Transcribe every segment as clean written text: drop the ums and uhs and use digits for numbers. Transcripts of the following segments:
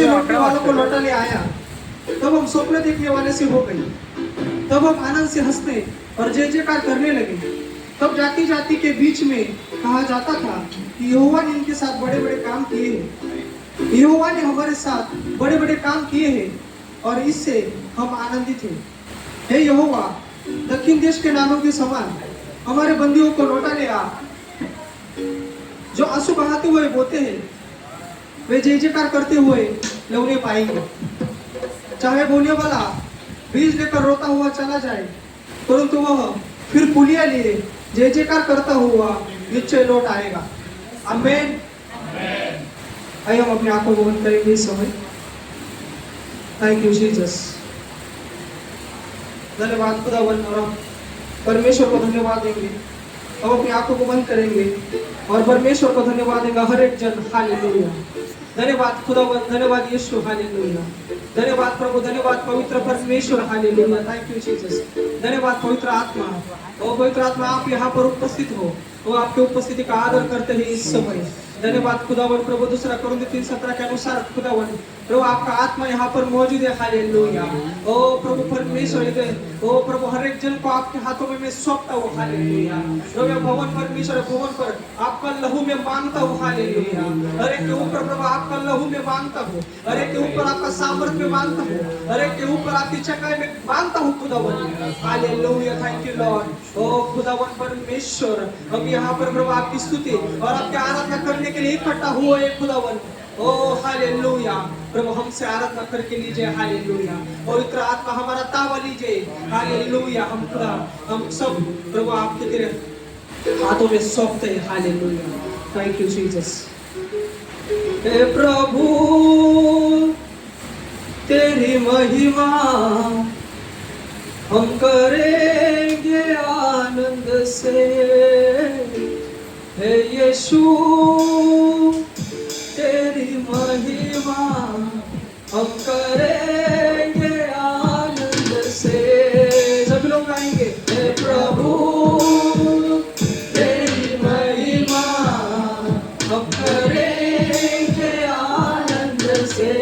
से लौटने वालों को लौटा ले आया, तब हम स्वप्न देखने वाले से हो गए। तब हम आनंद से हंसने और जय जयकार करने लगे। तब जाति जाति के बीच में कहा जाता था कि यहोवा ने इनके साथ बड़े बड़े काम किए हैं, यहोवा ने हमारे साथ बड़े बड़े काम किए हैं और इससे हम आनंदित हैं। हे यहोवा, दक्षिण देश के नालों के समान हमारे बंदियों को लौटा ले आ। जो आंसू बहाते हुए बोते हैं वे जय जयकार करते हुए लौने पाएंगे। चाहे बोने वाला बीज लेकर रोता हुआ चला जाए, परंतु वह फिर पुलिया लिए जय जयकार करता हुआ निश्चय लौट आएगा। आमीन। आइए हम अपनी आंखों को बंद करेंगे इस समय। Thank you Jesus. धन्यवाद खुदावन, और परमेश्वर को धन्यवाद देंगे। हम अपनी आंखों को बंद करेंगे और परमेश्वर को धन्यवाद देगा हर एक जन। हालेलुया। धन्यवाद खुदावन, धन्यवाद यीशु। हालेलुया। धन्यवाद प्रभु, धन्यवाद पवित्र परमेश्वर। हालेलुया। Thank you Jesus. धन्यवाद पवित्र आत्मा। ओ पवित्र आत्मा, आप यहाँ पर उपस्थित हो, वो आपके उपस्थिति का आदर करते हैं इस समय। धन्यवाद खुदावन प्रभु। दूसरा कुरिन्थी 3:17 के अनुसार खुदावन प्रभु आपका आत्मा यहाँ पर मौजूद है। हालेलुया। ओ प्रभु परमेश्वर, ओ प्रभु हर एक जन को आपके हाथों में मैं सौंपता हूँ। हालेलुया। प्रभु भवन परमेश्वर, भवन पर आपका लहू में मांगता हूँ। हालेलुया। हर एक के ऊपर प्रभु आपका लहू में मांगता हूँ, हर एक के ऊपर आपका सामर्थ में मांगता हूँ, हर एक के ऊपर आपकी चकाई में मांगता हूँ खुदावन। हालेलुया। Thank you Lord. ओ खुदावन परमेश्वर, हम यहाँ पर प्रभु आपकी स्तुति और आपकी आराधना करने के लिए इकट्ठा हुए खुदावन। ओ हालेलुया। प्रभु हमसे आराधना करके लीजिए। हालेलुया। पवित्र आत्मा हमारा तावा लीजिए। हालेलुया। हम खुदा, हम सब प्रभु आपके तेरे हाथों में सौंपते हैं। हालेलुया। Thank you Jesus. हे प्रभु तेरी महिमा हम करेंगे आनंद से। हे यीशु तेरी महिमा हम करेंगे आनंद से। सब लोग गाएंगे। हे प्रभु तेरी महिमा हम करेंगे आनंद से।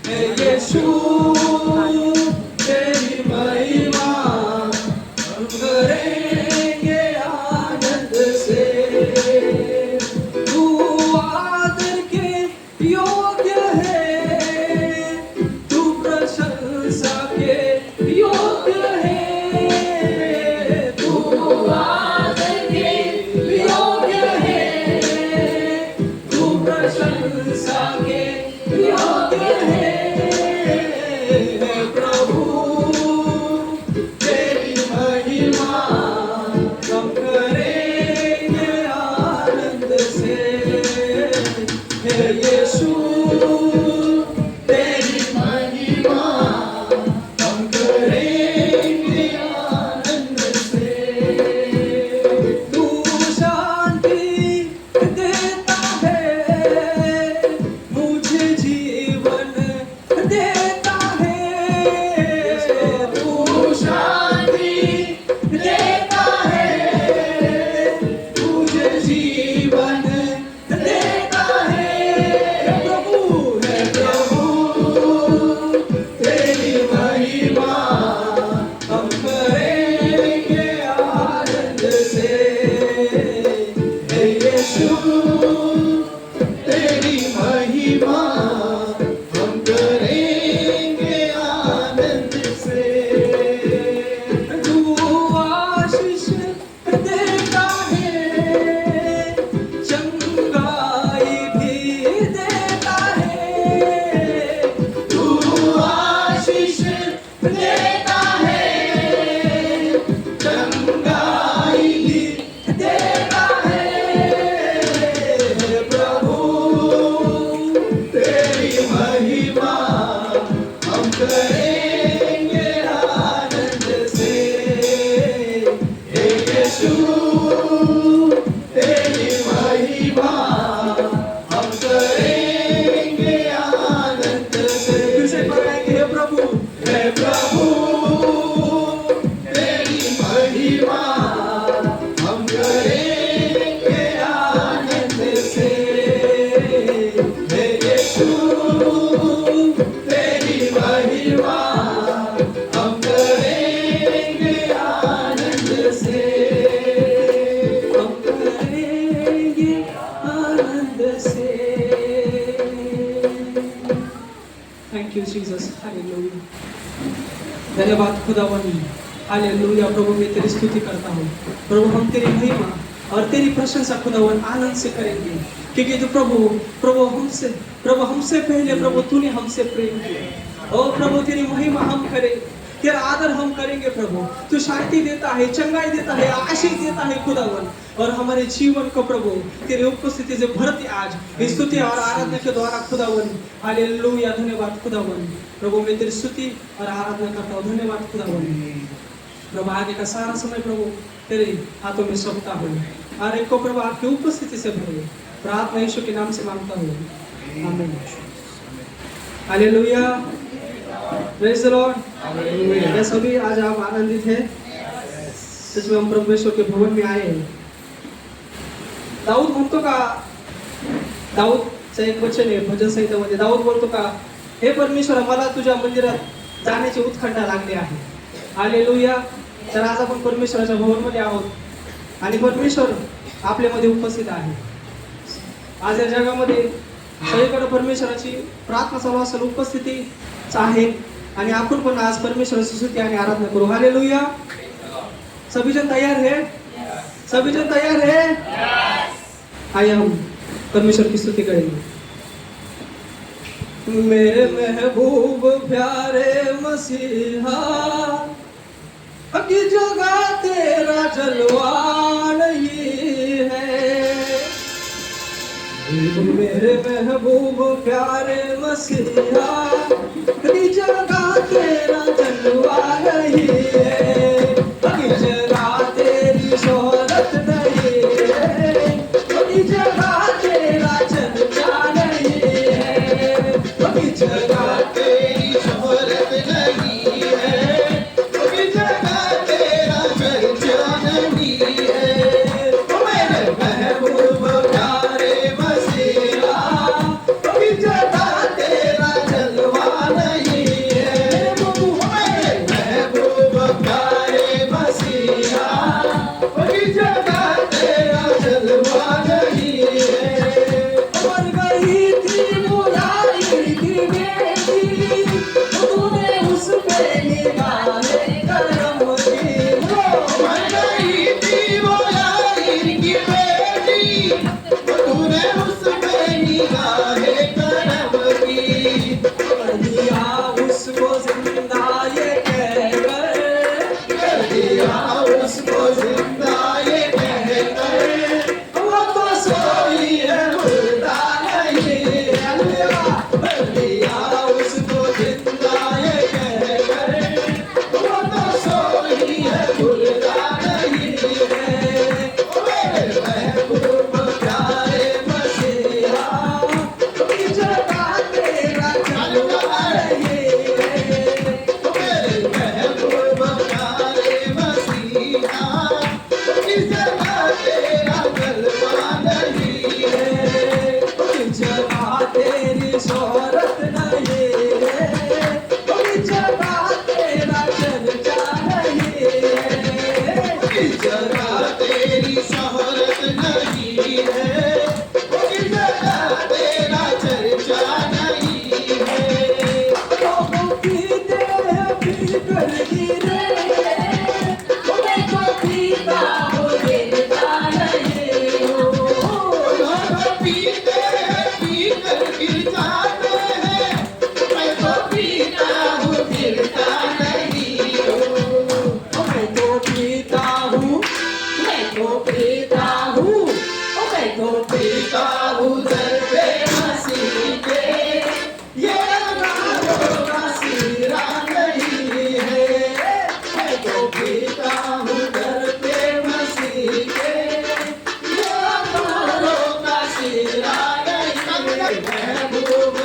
हे यीशु तेरी महिमा हम करेंगे आनंद से। जीवन देता है प्रभु। आनंद से। Thank you Jesus, hallelujah. धन्यवाद खुदावन, हालेलुया। प्रभु मैं तेरी स्तुति करता हूँ प्रभु, हम तेरी महिमा और तेरी प्रशंसा खुदावन आनंद से करेंगे, क्योंकि जो प्रभु हमसे पहले प्रभु तूने हमसे प्रेम किया। ओ प्रभु तेरी महिमा हम करें, तेरा आदर हम करेंगे प्रभु। तू शांति देता है, चंगाई देता है, आशीष देता है खुदावन, और हमारे जीवन को प्रभु तेरी उपस्थिति से भरते आज इस स्तुति और आराधना के द्वारा खुदावन, हालेलुया। धन्यवाद खुदावन, प्रभु मैं तेरी स्तुति और आराधना करता हूँ। धन्यवाद खुदावन। प्रभु आगे का सारा समय प्रभु तेरे हाथों में सौंपता हूँ, हर एक को प्रभु आपकी उपस्थिति से भरे। प्रार्थना यीशु के नाम से मांगता हूँ, आमीन। Hallelujah, praise the Lord. क्या सभी आज आप आनंदित हैं? सच में हम परमेश्वर के भवन में आए हैं। दाऊदचा एक वचन आहे भजन संहितेमध्ये। दाऊद बोलतो का, हे परमेश्वर मला तुझ्या मंदिरात जाण्याची उत्कंठा लागली आहे। हालेलुया। तर आज आपण परमेश्वराच्या भवनमध्ये आहोत आणि परमेश्वर आपल्यामध्ये उपस्थित आहे। आज या जगामध्ये सगळीकडे परमेश्वराची प्रार्थना चालू असेल, उपस्थितीच आहे, आणि आपण पण आज परमेश्वराची स्तुती आणि आराधना करू। हालेलुया। सभी जन तैयार है? सभी जन तैयार है? आइए हम परमेश्वर की स्तुति करेंगे। मेरे महबूब प्यारे मसीहा, की जगह तेरा जलवा नहीं है। मेरे महबूब प्यारे मसीहा, की जगह तेरा जलवा नहीं है। की जगह तेरी शोहरत नहीं है, की जगह तेरा चर्चा नहीं है। की जगह तेरी शोहरत नहीं है, की जगह तेरा चर्चा नहीं है। मेरे महबूब प्यारे मसीहा, की जगह तेरा जलवा नहीं है। मेरे महबूब प्यारे मसीहा, की जगह तेरा जलवा नहीं है। मर गई थी बुराई की बेटी, तूने उस पे निगाहें करम की। मर गई थी बुराई की बेटी, तूने उस पे निगाहें करम की। कर दिया उसको जिंदा ये कहकर, कर दिया उसको जिंदा ये कहकर, वो तो सोई है मुर्दा नहीं है। कर दिया उसको जिंदा ये कहकर, वो तो सोई है मुर्दा नहीं है। मेरे महबूब प्यारे मसीहा, की जगह तेरा जलवा नहीं है। मेरे महबूब प्यारे मसीहा, की जगह तेरा जलवा नहीं है। की जगह तेरी शोहरत नहीं है, की जगह तेरा चर्चा नहीं है। की जगह तेरी शोहरत नहीं है, की जगह तेरा चर्चा नहीं है। लोगों की देह पीकर गिरे, मैं तो पीता हूँ गिरता नहीं हूँ। लोग पीते हैं पीकर गिर जाते हैं, मैं तो पीता हूँ गिरता नहीं हूँ। मैं तो पीता हूँ, मैं तो पीता हूँ, मैं तो पीता हूँ दर पे मसीह के। ये अनारों का सिरा नहीं है। मैं तो पीता हूँ दर पे मसीह के, ये अनारों का सिरा नहीं है। महबूब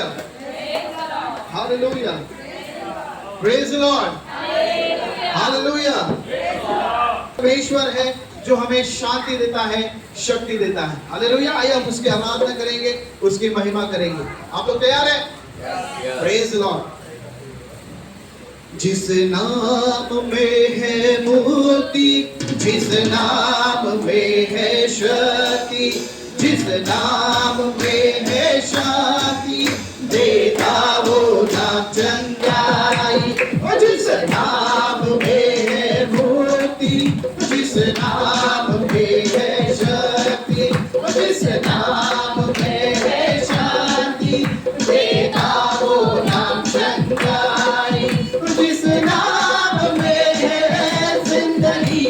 hallelujah, hallelujah, praise the Lord, hallelujah. परमेश्वर है जो हमें शांति देता है, शक्ति देता है। हालेलुया। आइए हम उसकी आराधना करेंगे, उसकी महिमा करेंगे। आप लोग तैयार हैं? Praise the Lord. जिस नाम में है मुक्ति, जिस नाम में है शक्ति, जिस नाम में है शांति, देता वो नाम चंगाई। और जिस नाम में है मुक्ति, जिस नाम में है शक्ति, जिस नाम में है शांति, देता वो नाम चंगाई। जिस नाम में है जिंदगी,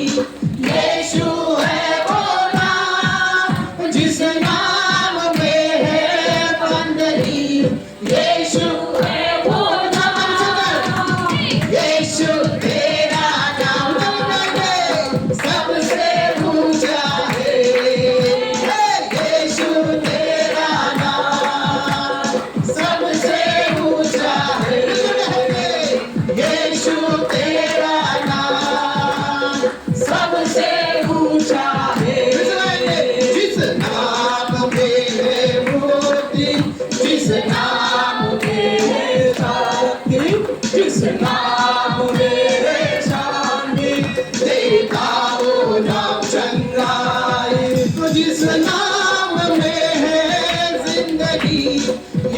यीशु है वो नाम। जिस नाम में है बंदगी, यीशु है वो नाम। यीशु तेरा नाम सबसे ऊंचा है। यीशु तेरा नाम सबसे ऊंचा है। यीशु तेरा नाम सबसे ऊंचा है। जिस नाम में है मुक्ति, जिस नाम में है शक्ति, जिस नाम में है शांति, देता वो नाम चंगाई। जिस नाम में है जिंदगी,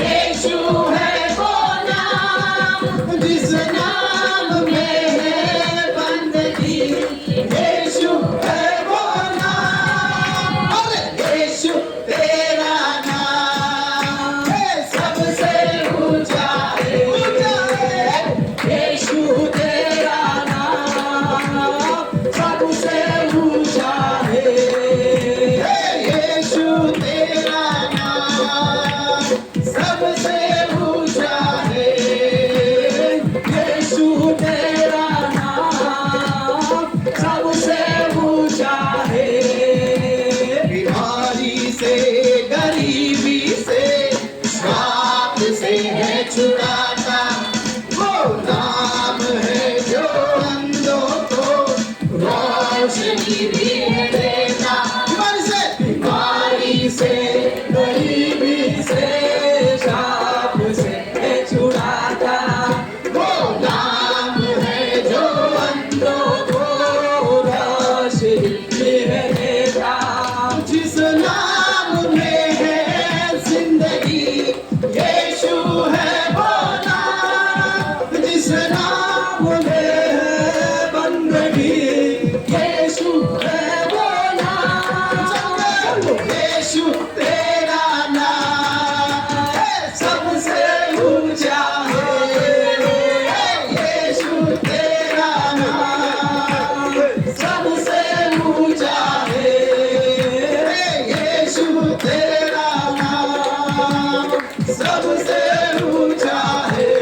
यीशु है वो नाम। जिस नाम में है बंदगी, यीशु है वो नाम। अरे यीशु तेरा नाम सबसे ऊंचा है। यीशु तेरा नाम सबसे ऊंचा है। यीशु तेरा नाम सबसे ऊंचा है। यीशु तेरा नाम सबसे ऊंचा है। बीमारी से, गरीबी से, श्राप से है छुड़ाता वो नाम है जो अंधों को रोशनी भी है देता। बीमारी से, गरीबी से, श्राप से है छुड़ाता वो नाम है जो अंधों को रोशनी भी है देता। जिस नाम में है जिंदगी, यीशु है वो नाम। जिस नाम में है बंदगी, यीशु है वो नाम। यीशु तेरा नाम सबसे ऊंचा है। यीशु तेरा नाम सबसे ऊंचा है। यीशु तेरा नाम सबसे ऊंचा है।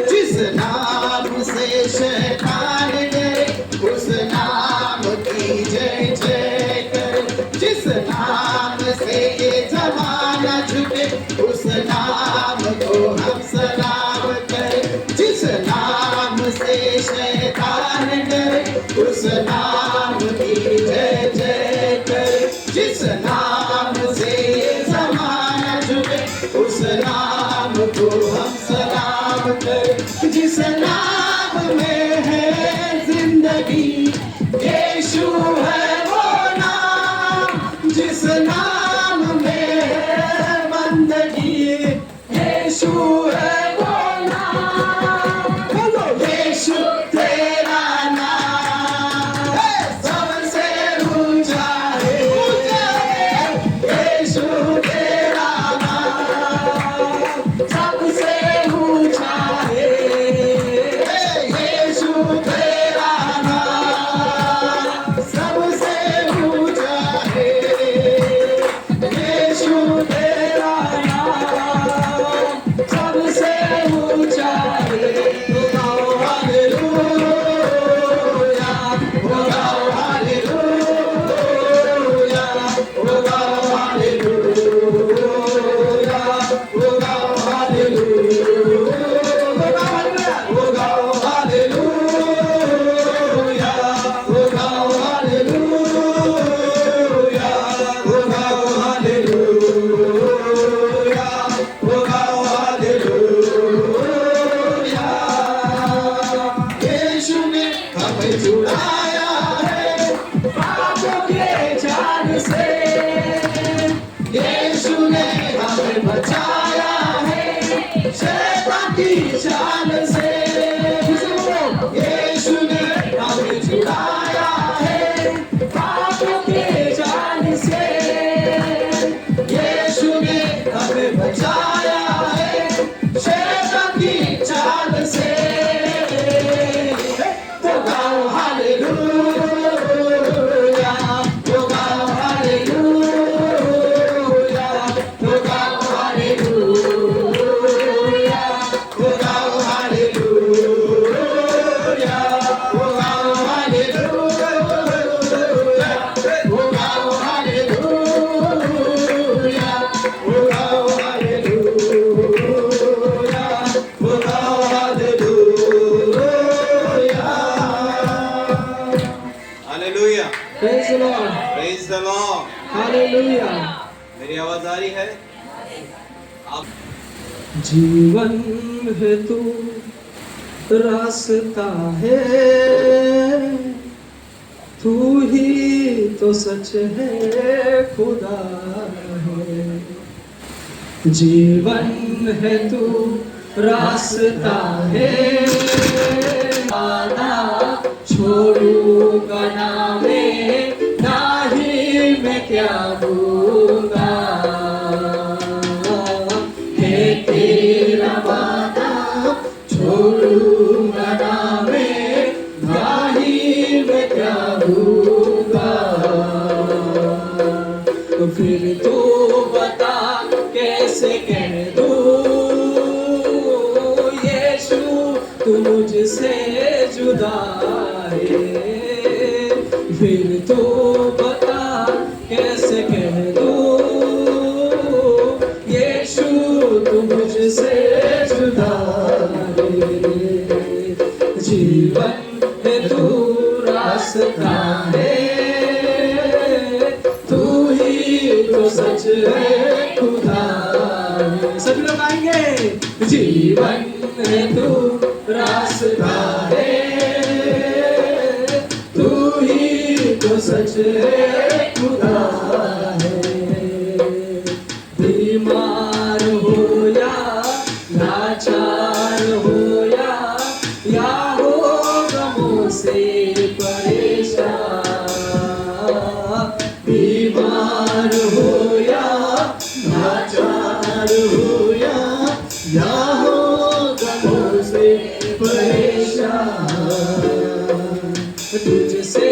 जिस नाम से शैतान डरे, उस नाम की जय जय करे। जिस नाम से ये जमाना झुके, उस नाम को हम सलाम करें। जिस नाम से शैतान डरे, उस नाम की जय जय करे। जिस नाम से ये जमाना झुके, उस नाम को हम सलाम करें। जिस नाम में है जिंदगी, यीशु है वो नाम। जिस नाम में है बंदगी, यीशु है वो नाम। यीशु तेरा नाम सबसे ऊंचा है। यीशु तेरा नाम सबसे ऊंचा है। यीशु तेरा नाम सबसे ऊंचा है। यीशु तेरा नाम सबसे ऊंचा है। Hallelujah, hallelujah, hallelujah, hallelujah. यीशु ने हमें छुड़ाया है पापों के जाल से, यीशु ने हमें बचाया है शैतान की चाल से, यीशु ने हमें छुड़ाया है पापों के जाल से, यीशु ने हमें बचाया है शैतान की चाल से। तो गाओ हालेलुया, तो गाओ हालेलुया, तो गाओ हालेलुया, तो गाओ हालेलुया, तो गाओ हालेलुया, तो गाओ हालेलुया, तो गाओ हालेलुया, तो गाओ hallelujah. Hallelujah, Praise the Lord. Praise the Lord. Hallelujah. मेरी आवाज आ रही है? आप जीवन है तू रास्ता है, तू ही तो सच है खुदा है। जीवन है तू रास्ता है, आना छोड़ूंगा ना ही मैं क्या दूंगा, है तेरा वादा छोड़ूंगा ना ही मैं क्या दूंगा। तो फिर तो बता कैसे कह दूं यीशु तू मुझसे जुदा है, फिर तो बता कैसे कह दूं यीशु तू मुझसे जुदा है। जीवन है तू रास्ता है, तू ही तो सच है खुदा है। सब लोग आएंगे। जीवन है तू रास्ता है, तू ही तो सच है खुदा है। बीमार हो या लाचार हो या हो गमों से परेशान, बीमार हो या लाचार हो या हो गमों से परेशान, तुझसे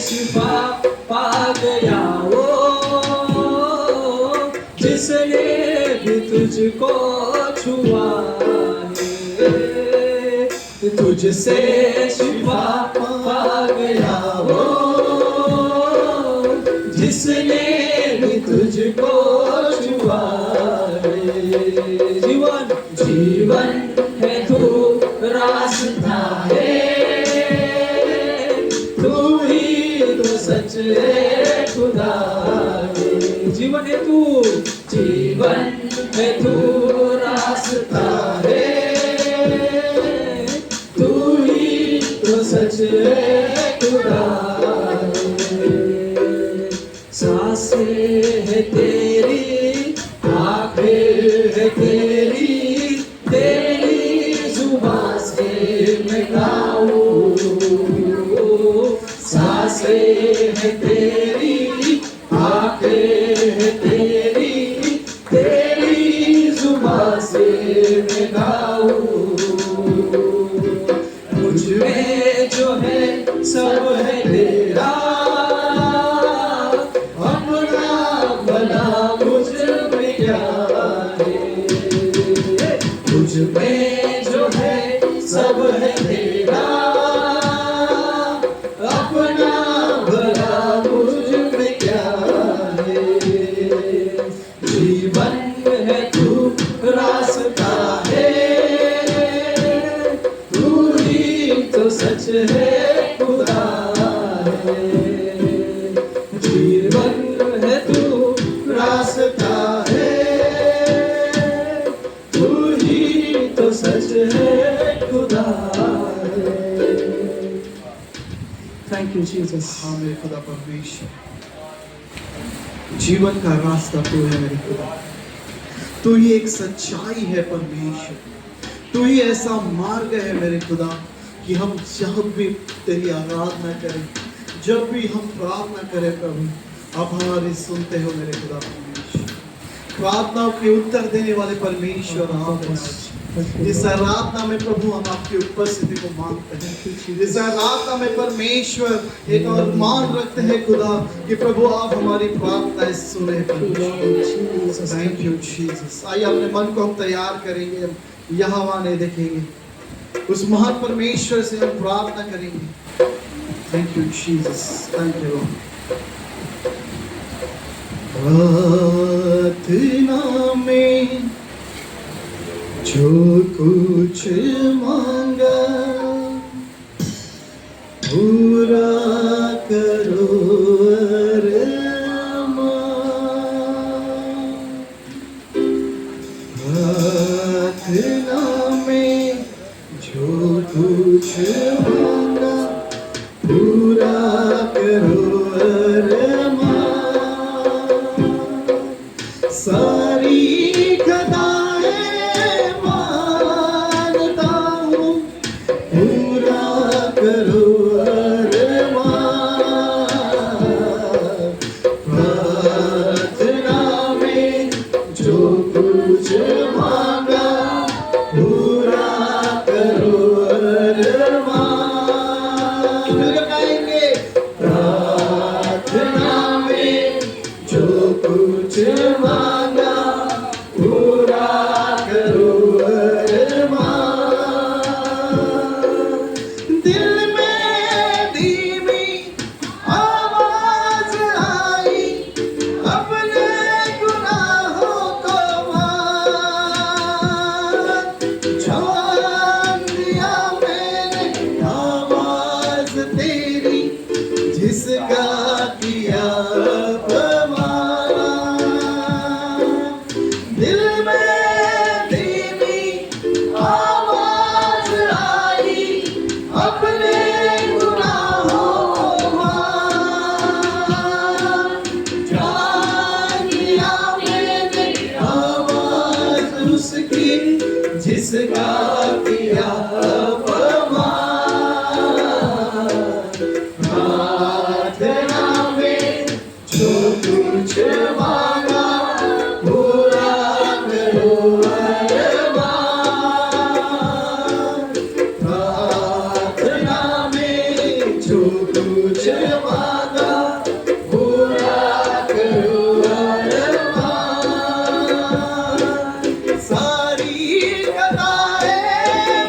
शिफा पा गया वो जिसने भी तुझको छुआ है, तुझसे शिफा पा गया वो जिसने भी तुझको छुआ है। जीवन है तू रास्ता है, तू ही तो सच है खुदा है। जीवन है तू रास्ता है, तू ही तो सच है खुदा है। सांसें है तेरी, आंखें है तेरी, तेरी जुबान से मैं गाऊं। सांसें है तेरी, आंखें है तेरी, तेरी जुबान से मैं गाऊं। मुझ में जो है सब है तेरा, अपना भला मुझ में क्या है। मुझ में जो है सब है तेरा, अपना भला मुझ में क्या है। जीवन है तू रास्ता है, तू ही तो सच है खुदा है, जीवन है तू रास्ता है, तू ही तो सच है खुदा है। Thank you Jesus. हाँ मेरे खुदा परमेश्वर, जीवन का रास्ता तू है मेरे खुदा, तू ही एक सच्चाई है परमेश्वर, तू ही ऐसा मार्ग है मेरे खुदा कि हम जब भी तेरी आराधना करें, जब भी हम प्रार्थना करें प्रभु, आप हमारी सुनते हो मेरे खुदा परमेश्वर। प्रार्थनाओं के उत्तर देने वाले परमेश्वर आप हैं। इस आराधना में प्रभु हम आपकी उपस्थिति को मांगते हैं। इस आराधना में परमेश्वर एक और मान रखते हैं खुदा कि प्रभु आप हमारी प्रार्थनाएं सुने। Thank you Jesus. आइए अपने मन को हम तैयार करेंगे, हम यहोवा ने देखेंगे, उस महान परमेश्वर से हम प्रार्थना करेंगे। Thank you Jesus, thank you Lord. प्रार्थना में जो कुछ मांगा पूरा करो अरमान। प्रार्थना में जो कुछ मांगा पूरा करो अरमान। सारी खदाएं मानता हूँ, पूरा करो अरमान। प्रार्थना में जो कुछ मांगा पूरा करो अरमान। गाएंगे प्रार्थना में जो कुछ मांगा पूरा करो अरमान। दिल में धीमी आवाज आई, अपने गुनाहों को मान। जान दिया मैंने आवाज तेरी, जिसका किया अपमान। दिल में धीमी आवाज आई, अपने गुनाहों को मान। जान लिया मैंने आवाज उसकी, जिसका किया अपमान। प्रार्थना में जो कुछ मांगा पूरा करो अरमान। प्रार्थना में जो कुछ मांगा पूरा करो अरमान। सारी खदाएं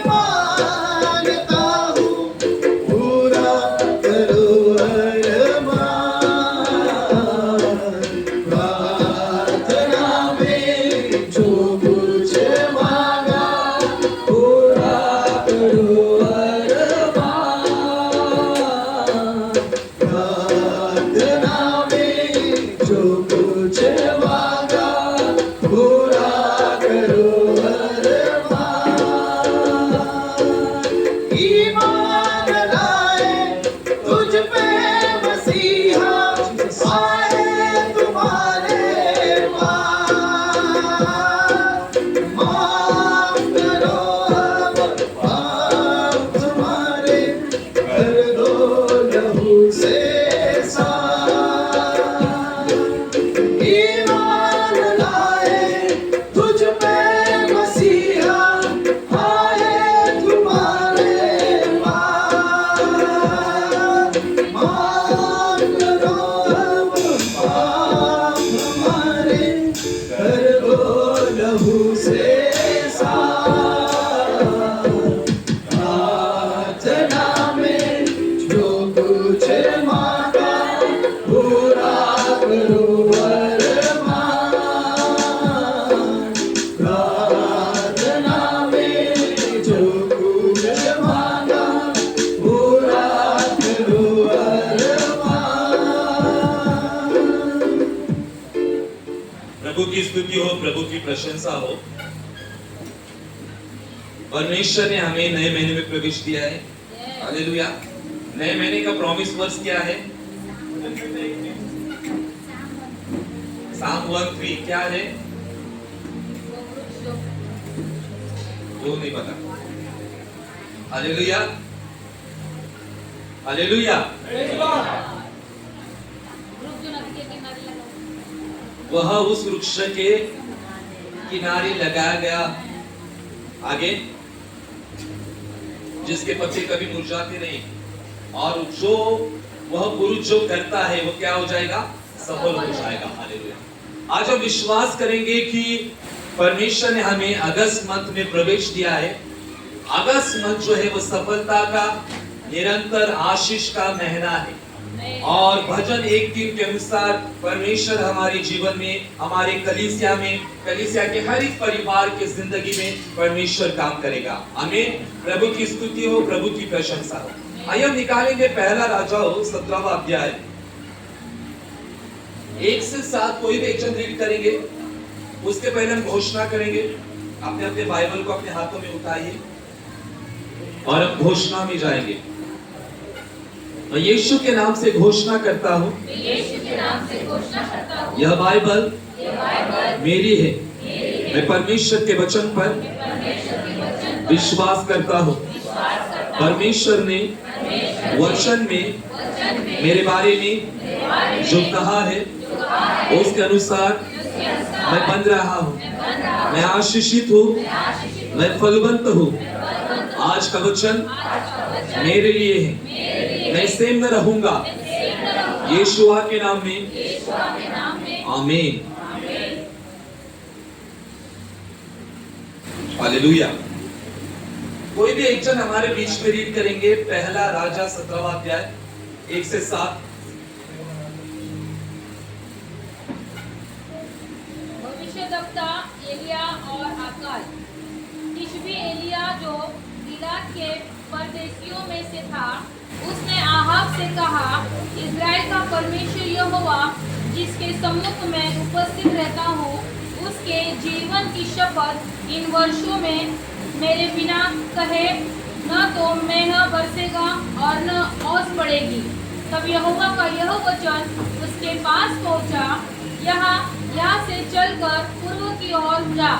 स्तुति हो, प्रभु की प्रशंसा हो। परमेश्वर ने हमें नए महीने में प्रवेश दिया है। हालेलुया। नए महीने का प्रॉमिस वर्स क्या है? साम 1:3 क्या है? वो नहीं पता। Hallelujah, hallelujah. वह उस वृक्ष के किनारे लगाया गया, आगे, जिसके पत्ते कभी मुरझाते नहीं, और जो वह पुरुष जो करता है वो क्या हो जाएगा? सफल हो जाएगा। हालेलुया। आज हम विश्वास करेंगे कि परमेश्वर ने हमें अगस्त मंथ में प्रवेश दिया है। अगस्त मंथ जो है वो सफलता का, निरंतर आशीष का महीना है। और भजन 1:3 के अनुसार परमेश्वर हमारे जीवन में, हमारे कलीसिया में, कलीसिया के हर एक परिवार के जिंदगी में परमेश्वर काम करेगा। आमीन। प्रभु की स्तुति हो, प्रभु की प्रशंसा हो। आइए हम निकालेंगे पहला राजाओं 17वां अध्याय 1 से 7। कोई भी एक जन रीड करेंगे, उसके पहले हम घोषणा करेंगे। अपने अपने बाइबल को अपने हाथों में उठाइए और हम घोषणा में जाएंगे। मैं यीशु के नाम से घोषणा करता हूँ, यह बाइबल मेरी है। मैं परमेश्वर के वचन पर विश्वास करता हूँ। परमेश्वर ने वचन में मेरे बारे में जो कहा है उसके अनुसार मैं बन रहा हूँ। मैं आशीषित हूँ, मैं फलवंत हूँ। आज का वचन मेरे लिए है। मैं सेम न रहूंगा, यीशुआ के नाम में। आमीन। हालेलुया। कोई भी एक जन हमारे बीच में रीड करेंगे पहला राजा 17वां अध्याय 1 से 7। भविष्यद्वक्ता एलिया और आकाल। तिशबी एलिया जो गिलाद के परदेशियों में से था, उसने आहाब से कहा, इज़राइल का परमेश्वर यहोवा जिसके सम्मुख में उपस्थित रहता हूँ, उसके जीवन की शपथ इन वर्षों में मेरे बिना कहे न तो मेघ बरसेगा और न ओस पड़ेगी। तब यहोवा का यह वचन उसके पास पहुंचा, यहाँ से चलकर पूर्व की ओर जा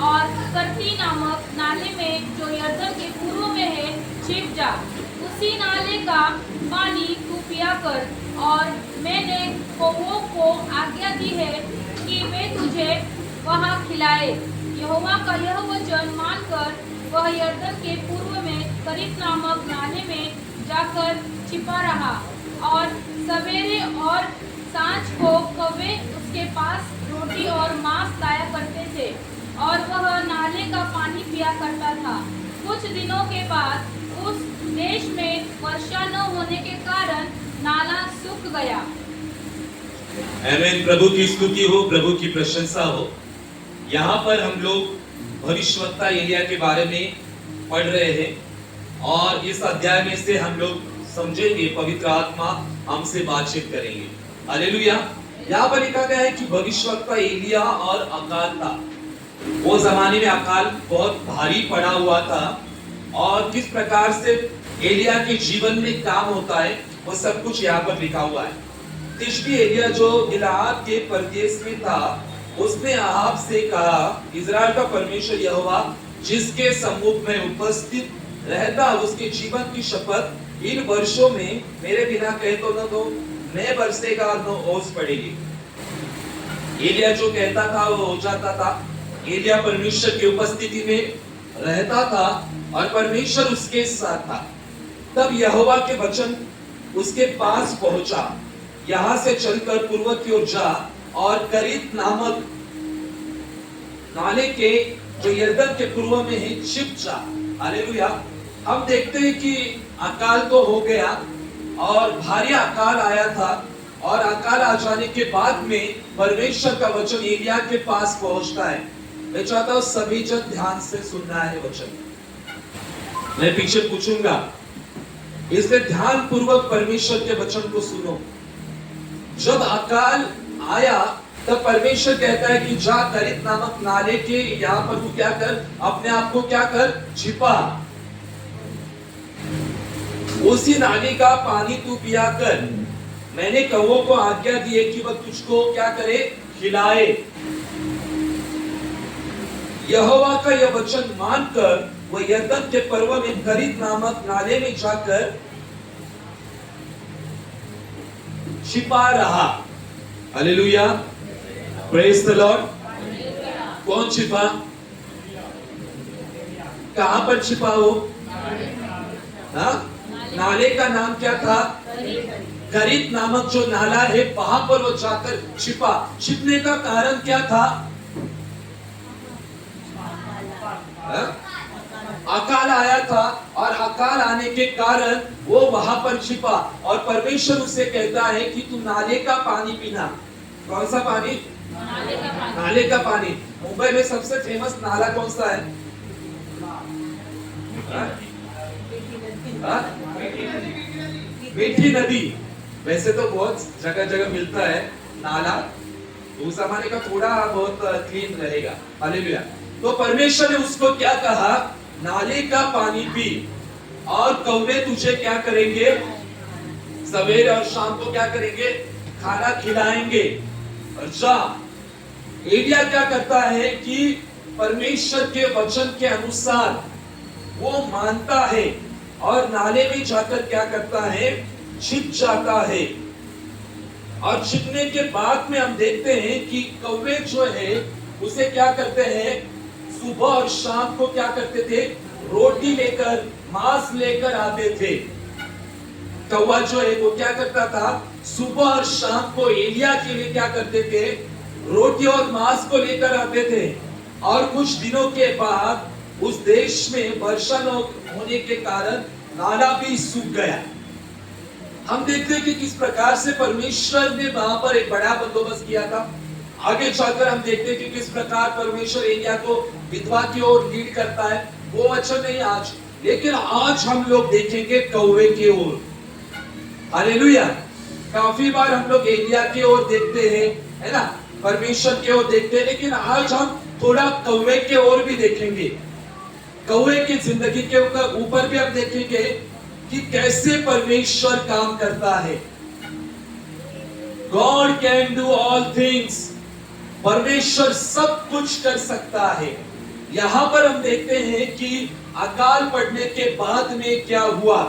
और करती नामक नाले में जो यरदन के पूर्व में है छिप जा। उसी नाले का पानी तू पिया कर, और मैंने कौवों को आज्ञा दी है कि वे तुझे वहाँ खिलाए। यहोवा का यह वचन मानकर वह यरदन के पूर्व में करीत नामक नाले में जाकर छिपा रहा, और सवेरे और सांझ को कौवे उसके पास रोटी और मांस लाया करते थे, और वह नाले का पानी पिया करता था। कुछ दिनों के बाद उस देश में वर्षा न होने के कारण नाला सूख गया। आमीन। प्रभु की स्तुति हो, प्रभु की प्रशंसा हो। यहाँ पर हम लोग भविष्यवक्ता एलिया के बारे में पढ़ रहे हैं, और इस अध्याय में से हम लोग समझेंगे, पवित्र आत्मा हमसे बातचीत करेंगे। हालेलुया। यहाँ पर लिखा गया है कि भविष्यवक्ता एलिया और अकाल था। वो जमाने में अकाल बहुत भारी पड़ा हुआ था, और किस प्रकार से एलिया के जीवन में काम होता है वो सब कुछ यहाँ पर लिखा हुआ है। तिशबी एलिया जो गिलाद के परदेश में था, उसने आहाब से कहा, इज़राइल का परमेश्वर यहोवा जिसके सम्मुख में उपस्थित रहता, उसके जीवन की शपथ इन वर्षों में मेरे बिना कहे तो न तो मैं बरसेगा और न ओस पड़ेगी। एलिया जो कहता था वो हो जाता था। एलिया परमेश्वर की उपस्थिति में रहता था और परमेश्वर उसके साथ था। तब यहोवा के वचन उसके पास पहुंचा, यहाँ से चलकर पूर्व की ओर जा और करीत नामक नाले के जो यरदन के पूर्व में है छिप जा। हालेलुया। हम देखते हैं कि अकाल तो हो गया और भारी अकाल आया था, और अकाल आ जाने के बाद में परमेश्वर का वचन एलिया के पास पहुंचता है। मैं चाहता हूं सभी जन ध्यान से सुनना है वचन। मैं पीछे पूछूंगा, इसलिए ध्यान पूर्वक परमेश्वर के वचन को सुनो। जब अकाल आया तब परमेश्वर कहता है कि जा करित नामक नाले के यहाँ पर तू क्या कर, अपने आप को क्या कर, छिपा। उसी नाले का पानी तू पिया कर। मैंने कौवों को आज्ञा दी है कि वह तुझको क्या करे, खिलाए। यहोवा का यह वचन मानकर वह यरदन के पर्व में करीत नामक नाले में जाकर छिपा रहा। Hallelujah, praise the Lord. कौन छिपा? कहां पर छिपा हो? हाँ? नाले का नाम क्या था? करीत नामक जो नाला है, वहां पर वो जाकर छिपा। छिपने का कारण क्या था? अकाल आया था, और अकाल आने के कारण वो वहां पर छिपा। और परमेश्वर उससे कहता है कि तू नाले का पानी पीना। कौन सा पानी? नाले का पानी। मुंबई में सबसे फेमस नाला कौन सा है? मीठी नदी। वैसे तो बहुत जगह जगह मिलता है नाला, उस जमाने का थोड़ा बहुत क्लीन रहेगा। हालेलुया। तो परमेश्वर ने उसको क्या कहा? नाले का पानी पी, और कौवे तुझे क्या करेंगे? सवेरे और शाम को क्या करेंगे? खाना खिलाएंगे। और जा। एलिया क्या करता है कि परमेश्वर के वचन के अनुसार वो मानता है, और नाले में जाकर क्या करता है? छिप जाता है। और छिपने के बाद में हम देखते हैं कि कौवे जो है उसे क्या करते हैं? सुबह और शाम को क्या करते थे? रोटी लेकर, मांस लेकर आते थे। कौवा जो है वो क्या करता था? सुबह और शाम को एलिया के लिए क्या करते थे? रोटी और मांस को लेकर आते थे। और कुछ दिनों के बाद उस देश में वर्षा न होने के कारण नाला भी सूख गया। हम देखते हैं कि किस प्रकार से परमेश्वर ने वहां पर एक बड़ा बंदोबस्त किया था। आगे जाकर हम देखते हैं कि किस प्रकार परमेश्वर एलिया को विधवा की ओर लीड करता है। वो अच्छा नहीं आज, लेकिन आज हम लोग देखेंगे कौवे की ओर। हालेलुया। काफी बार हम लोग एलिया की ओर देखते हैं, है ना, परमेश्वर की ओर देखते हैं, लेकिन आज हम थोड़ा कौवे की ओर भी देखेंगे। कौवे की जिंदगी के ऊपर भी हम देखेंगे कि कैसे परमेश्वर काम करता है। God can do all things। परमेश्वर सब कुछ कर सकता है। यहाँ पर हम देखते हैं कि अकाल पड़ने के बाद में क्या हुआ,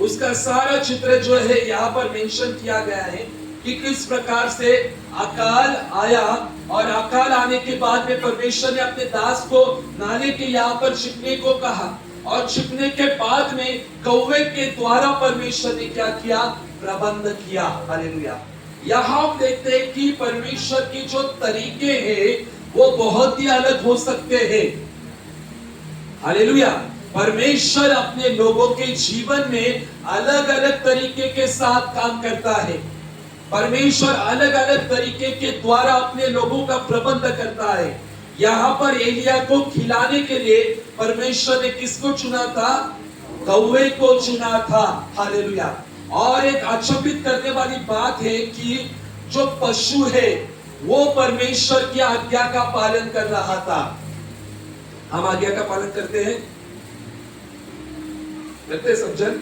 उसका सारा चित्र जो है यहाँ पर मेंशन किया गया है कि किस प्रकार से अकाल आया। और अकाल आने के बाद में परमेश्वर ने अपने दास को नाले के यहाँ पर छिपने को कहा, और छिपने के बाद में कौवे के द्वारा परमेश्वर ने क्या किया? प्रबंध किया। हालेलुया। यहाँ हम देखते हैं कि परमेश्वर की जो तरीके हैं वो बहुत ही अलग हो सकते हैं। हालेलुया। परमेश्वर अपने लोगों के जीवन में अलग अलग तरीके के साथ काम करता है। परमेश्वर अलग अलग तरीके के द्वारा अपने लोगों का प्रबंध करता है। यहाँ पर एलिया को खिलाने के लिए परमेश्वर ने किसको चुना था? कौवे को चुना था। हालेलुया। और एक अचंभित करने वाली बात है कि जो पशु है वो परमेश्वर की आज्ञा का पालन कर रहा था। हम आज्ञा का पालन करते हैं? करते समझन?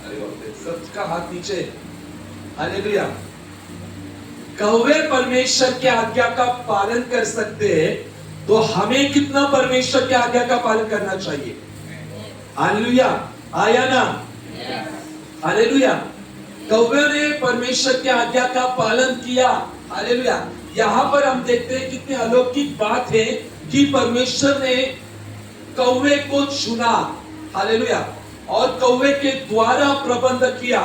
अरे सबका हाथ नीचे। हालेलुया। कौवे परमेश्वर की आज्ञा का पालन कर सकते हैं, तो हमें कितना परमेश्वर की आज्ञा का पालन करना चाहिए? हालेलुया। आया ना? हालेलुया। कौवे ने परमेश्वर की आज्ञा का पालन किया। हालेलुया। यहाँ पर हम देखते हैं कितनी अलौकिक बात है कि परमेश्वर ने कौवे को चुना। हालेलुया। और कौवे के द्वारा प्रबंध किया।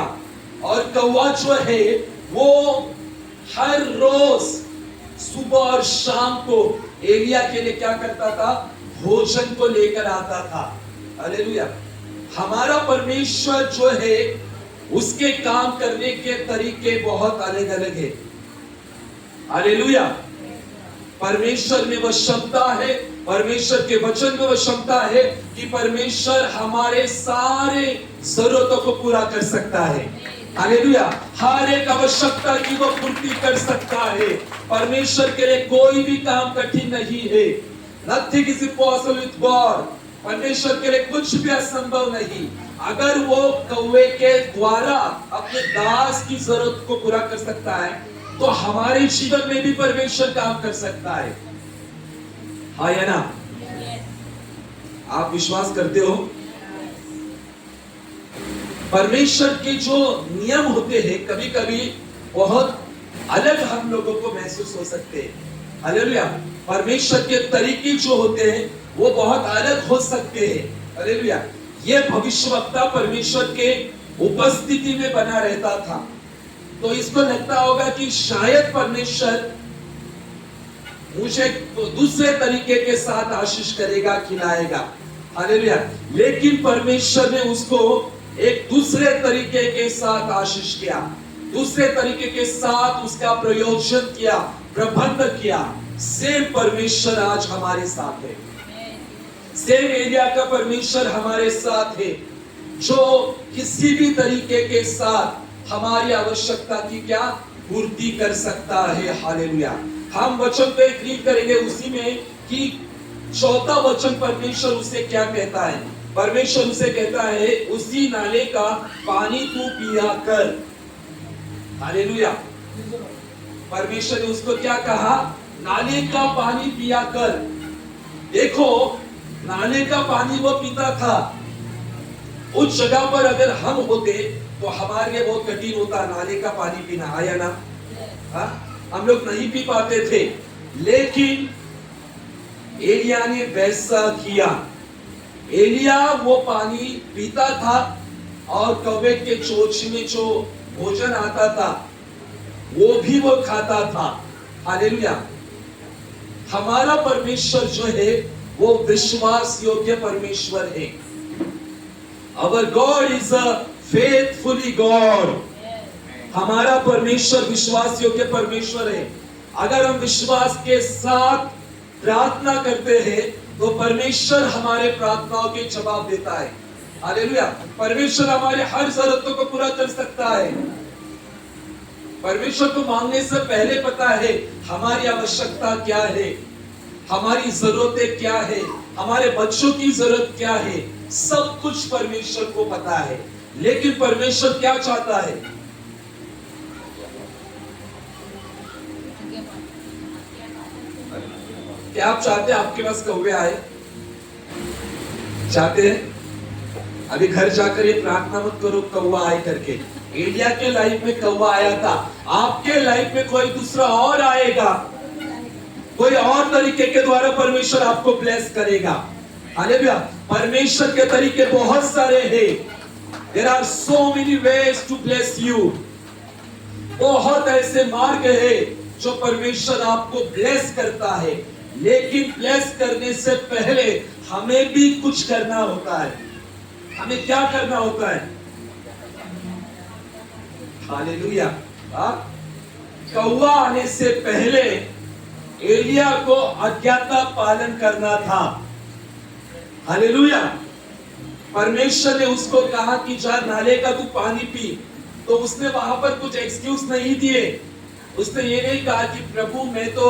और कौवा जो है वो हर रोज सुबह और शाम को एलिया के लिए क्या करता था? भोजन को लेकर आता था। हालेलुया। हमारा परमेश्वर जो है उसके काम करने के तरीके बहुत अलग अलग है। हालेलुया। परमेश्वर में वह क्षमता है, परमेश्वर के वचन में वह क्षमता है कि परमेश्वर हमारे सारे जरूरतों को पूरा कर सकता है। हालेलुया। हर एक आवश्यकता की वो पूर्ति कर सकता है। परमेश्वर के लिए कोई भी काम कठिन नहीं है। Nothing is impossible with God. परमेश्वर के लिए कुछ भी असंभव नहीं। अगर वो कौवे के द्वारा अपने दास की जरूरत को पूरा कर सकता है, तो हमारे जीवन में भी परमेश्वर काम कर सकता है। हाँ या ना? आप विश्वास करते हो? परमेश्वर के जो नियम होते हैं कभी कभी बहुत अलग हम लोगों को महसूस हो सकते हैं। हालेलुया। परमेश्वर के तरीके जो होते हैं वो बहुत अलग हो सकते हैं। हालेलुया। ये भविष्यवक्ता परमेश्वर के उपस्थिति में बना रहता था, तो इसको लगता होगा कि शायद परमेश्वर मुझे दूसरे तरीके के साथ आशीष करेगा, खिलाएगा। हालेलुया। लेकिन परमेश्वर ने उसको एक दूसरे तरीके के साथ आशीष किया, दूसरे तरीके के साथ उसका प्रयोजन किया, प्रबंध किया। सेम परमेश्वर आज हमारे साथ है। सेम एलिया का परमेश्वर हमारे साथ है, जो किसी भी तरीके के साथ हमारी आवश्यकता की क्या पूर्ति कर सकता है। हालेलुया। हम वचन पे रीड करेंगे उसी में कि चौथा वचन परमेश्वर उसे क्या कहता है। परमेश्वर उसे कहता है, उसी नाले का पानी तू पिया कर। हालेलुया। परमेश्वर ने उसको क्या कहा? नाले का पानी पिया कर। देखो, नाले का पानी वो पीता था। उस जगह पर अगर हम होते तो हमारे लिए बहुत कठिन होता नाले का पानी पीना। आया ना? हम लोग नहीं पी पाते थे, लेकिन एलिया ने वैसा किया। एलिया वो पानी पीता था और कौवे के चोंच में जो भोजन आता था वो भी वो खाता था। हालेलुया। हमारा परमेश्वर जो है वो विश्वास योग्य परमेश्वर है। Our God is a faithful God. हमारा परमेश्वर विश्वास योग्य परमेश्वर है। अगर हम विश्वास के साथ प्रार्थना करते हैं तो परमेश्वर हमारे प्रार्थनाओं के जवाब देता है। हालेलुया। परमेश्वर हमारे हर जरूरतों को पूरा कर सकता है। परमेश्वर को मांगने से पहले पता है हमारी आवश्यकता क्या है, हमारी जरूरतें क्या है, हमारे बच्चों की जरूरत क्या है, सब कुछ परमेश्वर को पता है। लेकिन परमेश्वर क्या चाहता है? क्या आप चाहते हैं आपके पास कौवे आए? चाहते हैं? अभी घर जाकर ये प्रार्थना मत करो कौवा आए करके। एलिया के लाइफ में कौवा आया था, आपके लाइफ में कोई दूसरा और आएगा, कोई और तरीके के द्वारा परमेश्वर आपको ब्लेस करेगा। हालेलुया। परमेश्वर के तरीके बहुत सारे हैं। There are so many ways to bless you. बहुत ऐसे मार्ग है जो परमेश्वर आपको ब्लेस करता है, लेकिन ब्लेस करने से पहले हमें भी कुछ करना होता है। हमें क्या करना होता है? हालेलुया। कौवा आने से पहले एलिया को आज्ञा का पालन करना था। हालेलुया। परमेश्वर ने उसको कहा कि जा नाले का तू पानी पी, तो उसने वहां पर कुछ एक्सक्यूज नहीं दिए। उसने ये नहीं कहा कि प्रभु मैं तो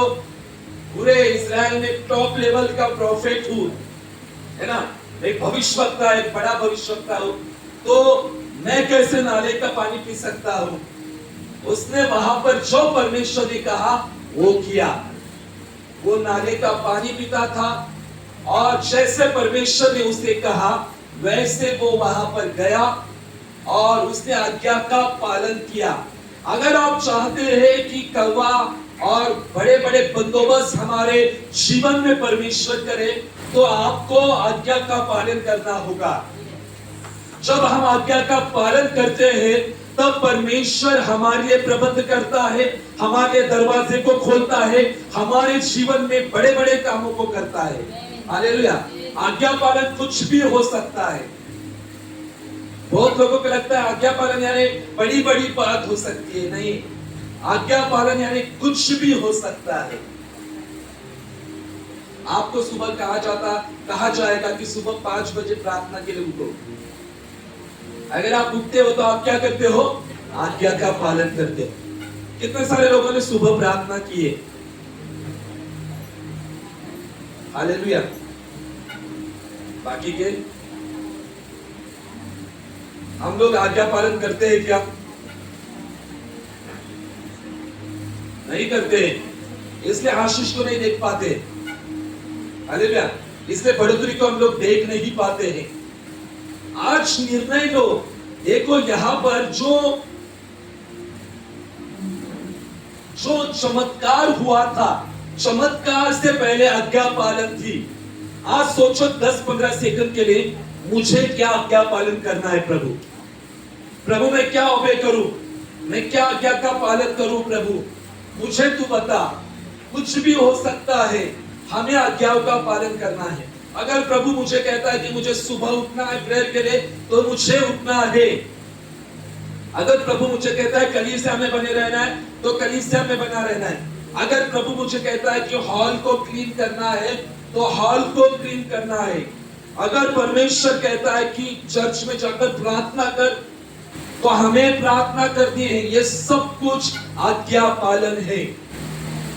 पूरे इस्राएल में टॉप लेवल का प्रॉफिट हूं, है ना, एक भविष्यवक्ता, एक बड़ा भविष्यवक्ता हूं, तो मैं कैसे नाले का पानी पी सकता हूं। उसने वहां पर जो परमेश्वर ने कहा वो किया। वो नाले का पानी पीता था और जैसे परमेश्वर ने उसे कहा वैसे वो वहां पर गया और उसने आज्ञा का पालन किया। अगर आप चाहते हैं कि कौवा और बड़े बड़े बंदोबस्त हमारे जीवन में परमेश्वर करे, तो आपको आज्ञा का पालन करना होगा। जब हम आज्ञा का पालन करते हैं तब परमेश्वर हमारे लिए प्रबंध करता है, हमारे दरवाजे को खोलता है, हमारे जीवन में बड़े बड़े कामों को करता है। हालेलुया। आज्ञा पालन कुछ भी हो सकता है। बहुत लोगों को लगता है आज्ञा पालन यानी बड़ी बड़ी बात हो सकती है। नहीं, आज्ञा पालन यानी कुछ भी हो सकता है। आपको सुबह कहा जाएगा कि सुबह 5 बजे प्रार्थना के लिए उठो। अगर आप उठते हो तो आप क्या करते हो? आज्ञा का पालन करते हैं। कितने सारे लोगों ने सुबह प्रार्थना की है? हालेलुया। बाकी के हम लोग आज्ञा पालन करते हैं क्या? नहीं करते, इसलिए आशीष को नहीं देख पाते। हालेलुया। इसलिए बढ़ोतरी को हम लोग देख नहीं पाते हैं। आज निर्णय लो। देखो यहां पर जो चमत्कार हुआ था, चमत्कार से पहले आज्ञा पालन थी। आज सोचो 10-15 सेकंड के लिए, मुझे क्या आज्ञा पालन करना है प्रभु? प्रभु मैं क्या ओबे करूं? मैं क्या आज्ञा का पालन करूं प्रभु? मुझे तू बता। कुछ भी हो सकता है, हमें आज्ञाओं का पालन करना है। अगर प्रभु मुझे कहता है कि मुझे सुबह उठना है प्रेयर के लिए, तो मुझे उठना है। अगर प्रभु मुझे कहता है कलीसिया में बने रहना है, तो कलीसिया में बना रहना है। अगर प्रभु मुझे कहता है कि हॉल को क्लीन करना है, तो हॉल को क्लीन करना है। अगर परमेश्वर कहता है कि चर्च में जाकर प्रार्थना कर, तो हमें प्रार्थना करनी है। ये सब कुछ आज्ञा पालन है।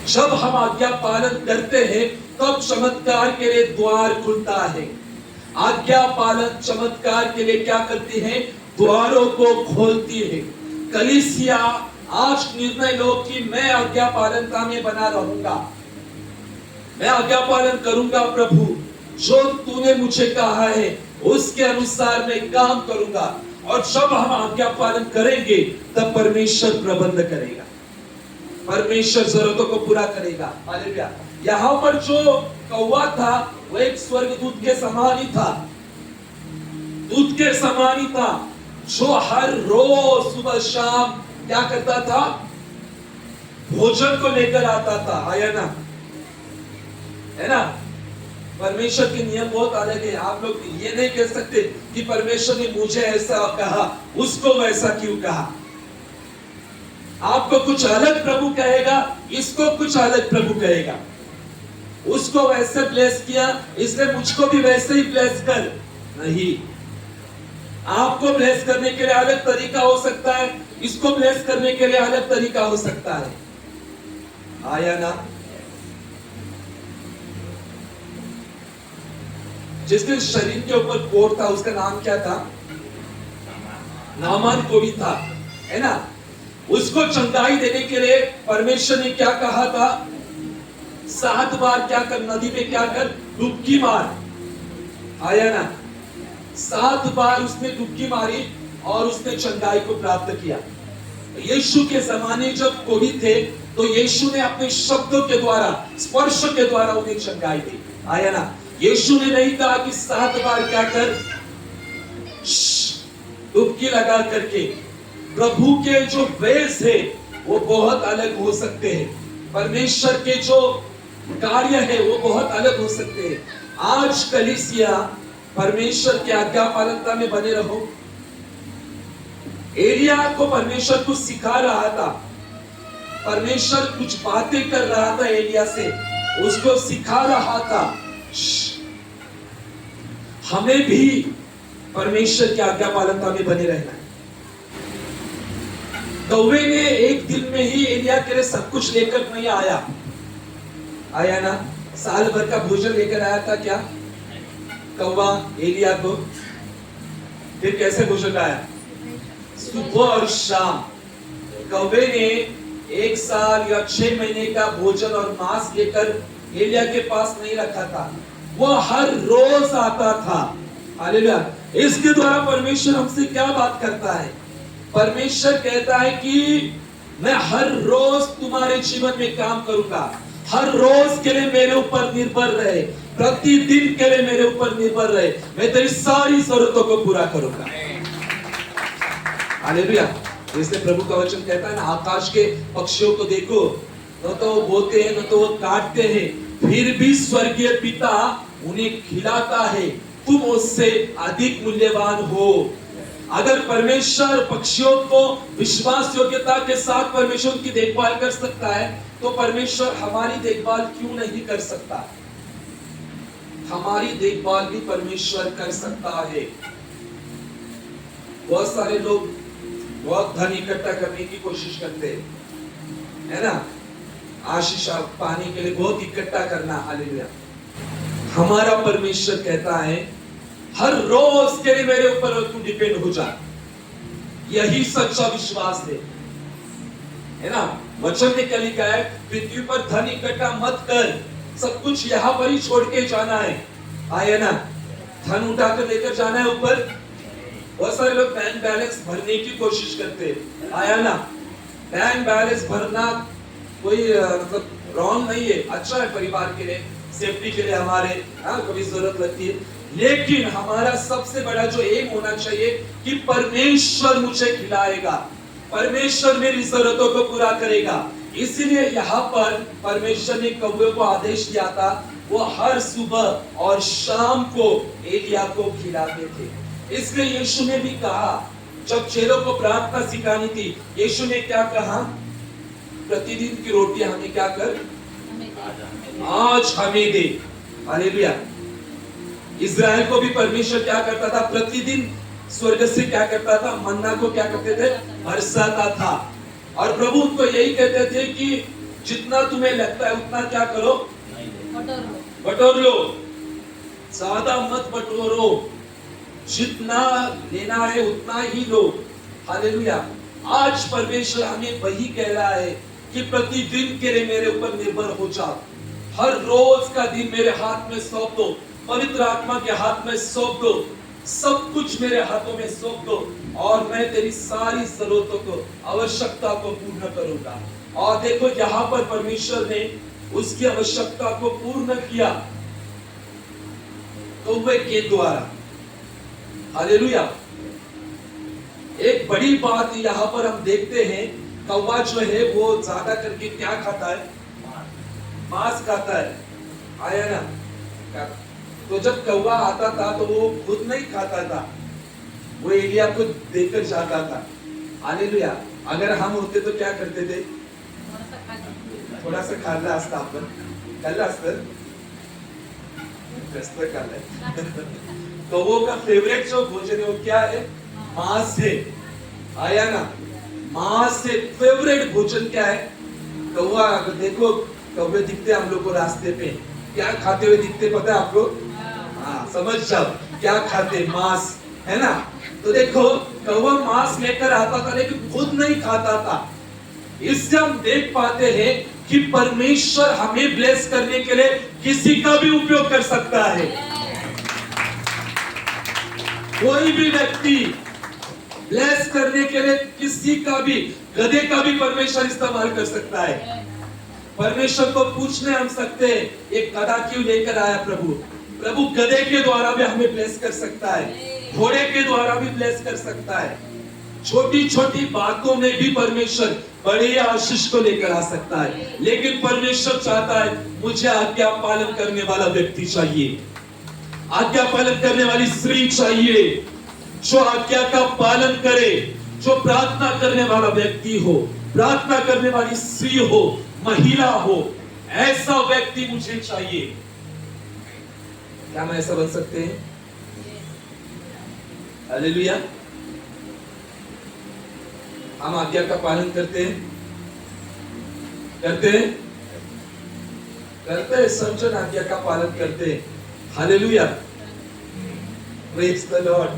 जब हम आज्ञा पालन करते हैं, तब चमत्कार के लिए द्वार खुलता है। आज्ञा पालन चमत्कार के लिए क्या करती है? द्वारों को खोलती है। कलीसिया आज निर्णय लो कि मैं आज्ञा पालनता में बना रहूंगा। मैं आज्ञा पालन करूंगा प्रभु, जो तूने मुझे कहा है उसके अनुसार मैं काम करूंगा। और जब हम आज्ञा पालन करेंगे, तब परमेश्वर प्रबंध करेगा, परमेश्वर जरूरतों को पूरा करेगा। हालेलुया। यहाँ पर जो कौवा था, वो एक स्वर्गदूत के समान ही था, दूत के समान ही था, जो हर रोज सुबह शाम क्या करता था? भोजन को लेकर आता था। आया ना? है ना? परमेश्वर के नियम बहुत अलग है। आप लोग ये नहीं कह सकते कि परमेश्वर ने मुझे ऐसा कहा, उसको वैसा क्यों कहा। आपको कुछ अलग प्रभु कहेगा, इसको कुछ अलग प्रभु कहेगा। उसको वैसे ब्लेस किया, इसलिए मुझको भी वैसे ही ब्लेस कर। नहीं, आपको ब्लेस करने के लिए अलग तरीका हो सकता है, इसको ब्लेस करने के लिए अलग तरीका हो सकता है। आया ना? जिसके शरीर के ऊपर कोट था, उसका नाम क्या था? नामान कोई था, है ना? उसको चंगाई देने के लिए परमेश्वर ने क्या कहा था? 7 बार क्या कर, नदी में क्या कर, डुबकी मार। आया ना? 7 बार उसने डुबकी मारी और उसने चंगाई को प्राप्त किया। यीशु के जमाने जब कोविड थे, तो यीशु ने अपने शब्दों के द्वारा, स्पर्श के द्वारा उन्हें चंगाई दी। आया ना? यीशु ने नहीं कहा कि 7 बार क्या कर, डुबकी लगा करके। प्रभु के जो वेज है वो बहुत अलग हो सकते हैं। परमेश्वर के जो कार्य है वो बहुत अलग हो सकते हैं। आज कलीसिया परमेश्वर के आज्ञा पालनता में बने रहो। एलिया को परमेश्वर कुछ सिखा रहा था, परमेश्वर कुछ बातें कर रहा था एलिया से, उसको सिखा रहा था। हमें भी परमेश्वर की आज्ञा पालनता में बने रहना है। कौवे ने एक दिन में ही एलिया के लिए सब कुछ लेकर नहीं आया। आया ना? साल भर का भोजन लेकर आया था क्या कौवा एलिया को? फिर कैसे भोजन लाया? सुबह और शाम। कौवे ने 1 साल या 6 महीने का भोजन और मांस लेकर एलिया के पास नहीं रखा था, वो हर रोज आता था। हालेलुया। इसके द्वारा परमेश्वर हमसे क्या बात करता है? परमेश्वर कहता है कि मैं हर रोज तुम्हारे जीवन में काम करूंगा। हर रोज के लिए मेरे ऊपर निर्भर रहे, प्रतिदिन के लिए मेरे ऊपर निर्भर रहे, मैं तेरी सारी जरूरतों को पूरा करूंगा। हालेलुया। इसलिए प्रभु का वचन कहता है ना, आकाश के पक्षियों को देखो, न तो वो बोते हैं, न तो वो काटते हैं, फिर भी स्वर्गीय पिता उन्हें खिलाता है। तुम उससे अधिक मूल्यवान हो। अगर परमेश्वर पक्षियों को विश्वास योग्यता के साथ परमेश्वर की देखभाल कर सकता है, तो परमेश्वर हमारी देखभाल क्यों नहीं कर सकता? हमारी देखभाल भी परमेश्वर कर सकता है। बहुत सारे लोग बहुत धन इकट्ठा करने की कोशिश करते हैं, है ना, आशीष पाने के लिए बहुत इकट्ठा करना। हालेलुया। हमारा परमेश्वर कहता है हर रोज के लिए मेरे ऊपर तू डिपेंड हो जा। यही सच्चा विश्वास है ना। वचन में क्या लिखा है, पृथ्वी पर धन इकट्ठा मत कर, सब कुछ यहाँ पर ही छोड़ के जाना है। आया ना, धन उठाकर लेकर जाना है ऊपर। बहुत सारे लोग बैंक बैलेंस भरने की कोशिश करते हैं, आया ना। बैंक बैलेंस भरना कोई मतलब रॉन्ग नहीं है, अच्छा है परिवार के लिए, सेफ्टी के लिए हमारे कभी जरूरत लगती है। लेकिन हमारा सबसे बड़ा जो एम होना चाहिए कि परमेश्वर मुझे खिलाएगा, परमेश्वर मेरी जरूरतों को पूरा करेगा। इसीलिए यहाँ पर परमेश्वर ने कौवे को आदेश दिया था, वो हर सुबह और शाम को एलिया को खिलाते थे। इसलिए यीशु ने भी कहा, जब चेलों को प्रार्थना सिखानी थी, यीशु ने क्या कहा, प्रतिदिन की रोटी हमें क्या कर, आज हमें दे। हालेलुया। इज़राइल को भी परमेश्वर क्या करता था, प्रतिदिन स्वर्ग से क्या करता था, मन्ना को क्या करते थे, बरसाता था। और प्रभु उनको यही कहते थे कि जितना तुम्हें लगता है उतना क्या करो, बटोर लो, ज्यादा मत बटोरो, जितना लेना है उतना ही लो। हालेलुया। आज परमेश्वर हमें वही कह रहा है कि प्रतिदिन के लिए मेरे ऊपर निर्भर हो जाओ। हर रोज का दिन मेरे हाथ में सौंप दो, पवित्र आत्मा के हाथ में सौंप दो, सब कुछ मेरे हाथों में सौंप दो, और मैं तेरी सारी जरूरतों को, आवश्यकता को पूर्ण करूंगा। और देखो यहाँ पर परमेश्वर ने उसकी आवश्यकता को पूर्ण किया कौवे के द्वारा। हालेलुया। एक बड़ी बात यहाँ पर हम देखते हैं, कौवा जो है वो ज्यादा करके क्या खाता है, मांस खाता है, आया ना। तो जब कौवा आता था तो वो खुद नहीं खाता था, वो एलिया को देकर जाता था। हालेलुया। अगर हम होते तो क्या करते थे, थोडासा खाल्ला असता आपण, खाल्ला असतं जास्त खाल्लंय। तो वो का फेवरेट जो भोजन है वो क्या है, मांस है, आया ना। मांस से फेवरेट भोजन क्या है, कौवा। अगर देखो कौवे दिखते हम लोग को रास्ते पे, क्या खाते हुए दिखते पता है आपको, हाँ समझ जाओ क्या खाते, मांस, है ना। तो देखो कौवा मांस लेकर आता था लेकिन खुद नहीं खाता था। इससे हम देख पाते हैं कि परमेश्वर हमें ब्लेस करने के लिए किसी का भी उपयोग कर सकता है। कोई भी व्यक्ति ब्लेस करने के लिए किसी का भी, गधे का भी परमेश्वर इस्तेमाल कर सकता है। परमेश्वर को पूछने हम सकते हैं, एक गधा क्यों लेकर आया प्रभु, प्रभु गधे के द्वारा भी हमें ब्लेस कर सकता है, घोड़े के द्वारा भी ब्लेस कर सकता है। छोटी छोटी बातों में भी परमेश्वर बड़े आशीष को लेकर आ सकता है। लेकिन परमेश्वर चाहता है मुझे आज्ञा पालन करने वाला व्यक्ति चाहिए, आज्ञा पालन करने वाली स्त्री चाहिए, जो आज्ञा का पालन करे, जो प्रार्थना करने वाला व्यक्ति हो, प्रार्थना करने वाली स्त्री हो, महिला हो, ऐसा व्यक्ति मुझे चाहिए। क्या हम ऐसा बन सकते हैं? हालेलुया। हम आज्ञा का पालन करते हैं, करते हैं, करते हैं, समझो आज्ञा का पालन करते हैं। हालेलुया। Praise the Lord.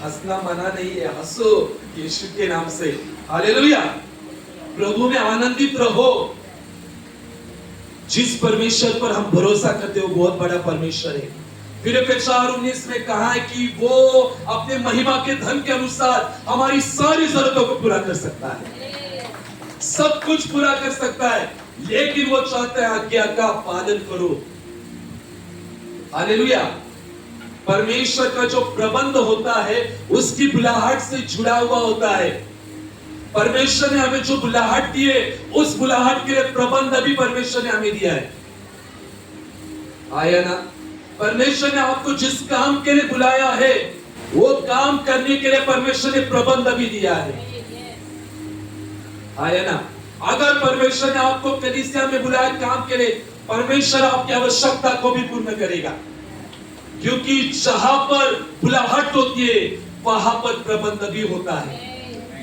हंसना मना नहीं है, हंसो यीशु के नाम से। हालेलुया। प्रभु में आनंदित रहो। जिस परमेश्वर पर हम भरोसा करते हो बहुत बड़ा परमेश्वर है। फिलिप्पियों 4:19 में कहा है कि वो अपने महिमा के धन के अनुसार हमारी सारी जरूरतों को पूरा कर सकता है, सब कुछ पूरा कर सकता है। लेकिन वो चाहता है आज्ञा का पालन करो। हालेलुया। परमेश्वर का जो प्रबंध होता है उसकी बुलाहट से जुड़ा हुआ होता है। परमेश्वर ने हमें जो बुलाहट दी है उस बुलाहट के लिए प्रबंध भी परमेश्वर ने हमें दिया है, आया ना। परमेश्वर ने आपको जिस काम के लिए बुलाया है वो काम करने के लिए परमेश्वर ने प्रबंध भी दिया है, आया ना। अगर परमेश्वर ने आपको कलीसिया में बुलाया काम के लिए, परमेश्वर आपकी आवश्यकता को भी पूर्ण करेगा। क्योंकि जहां पर बुलाहट होती है, वहां पर प्रबंध भी होता है।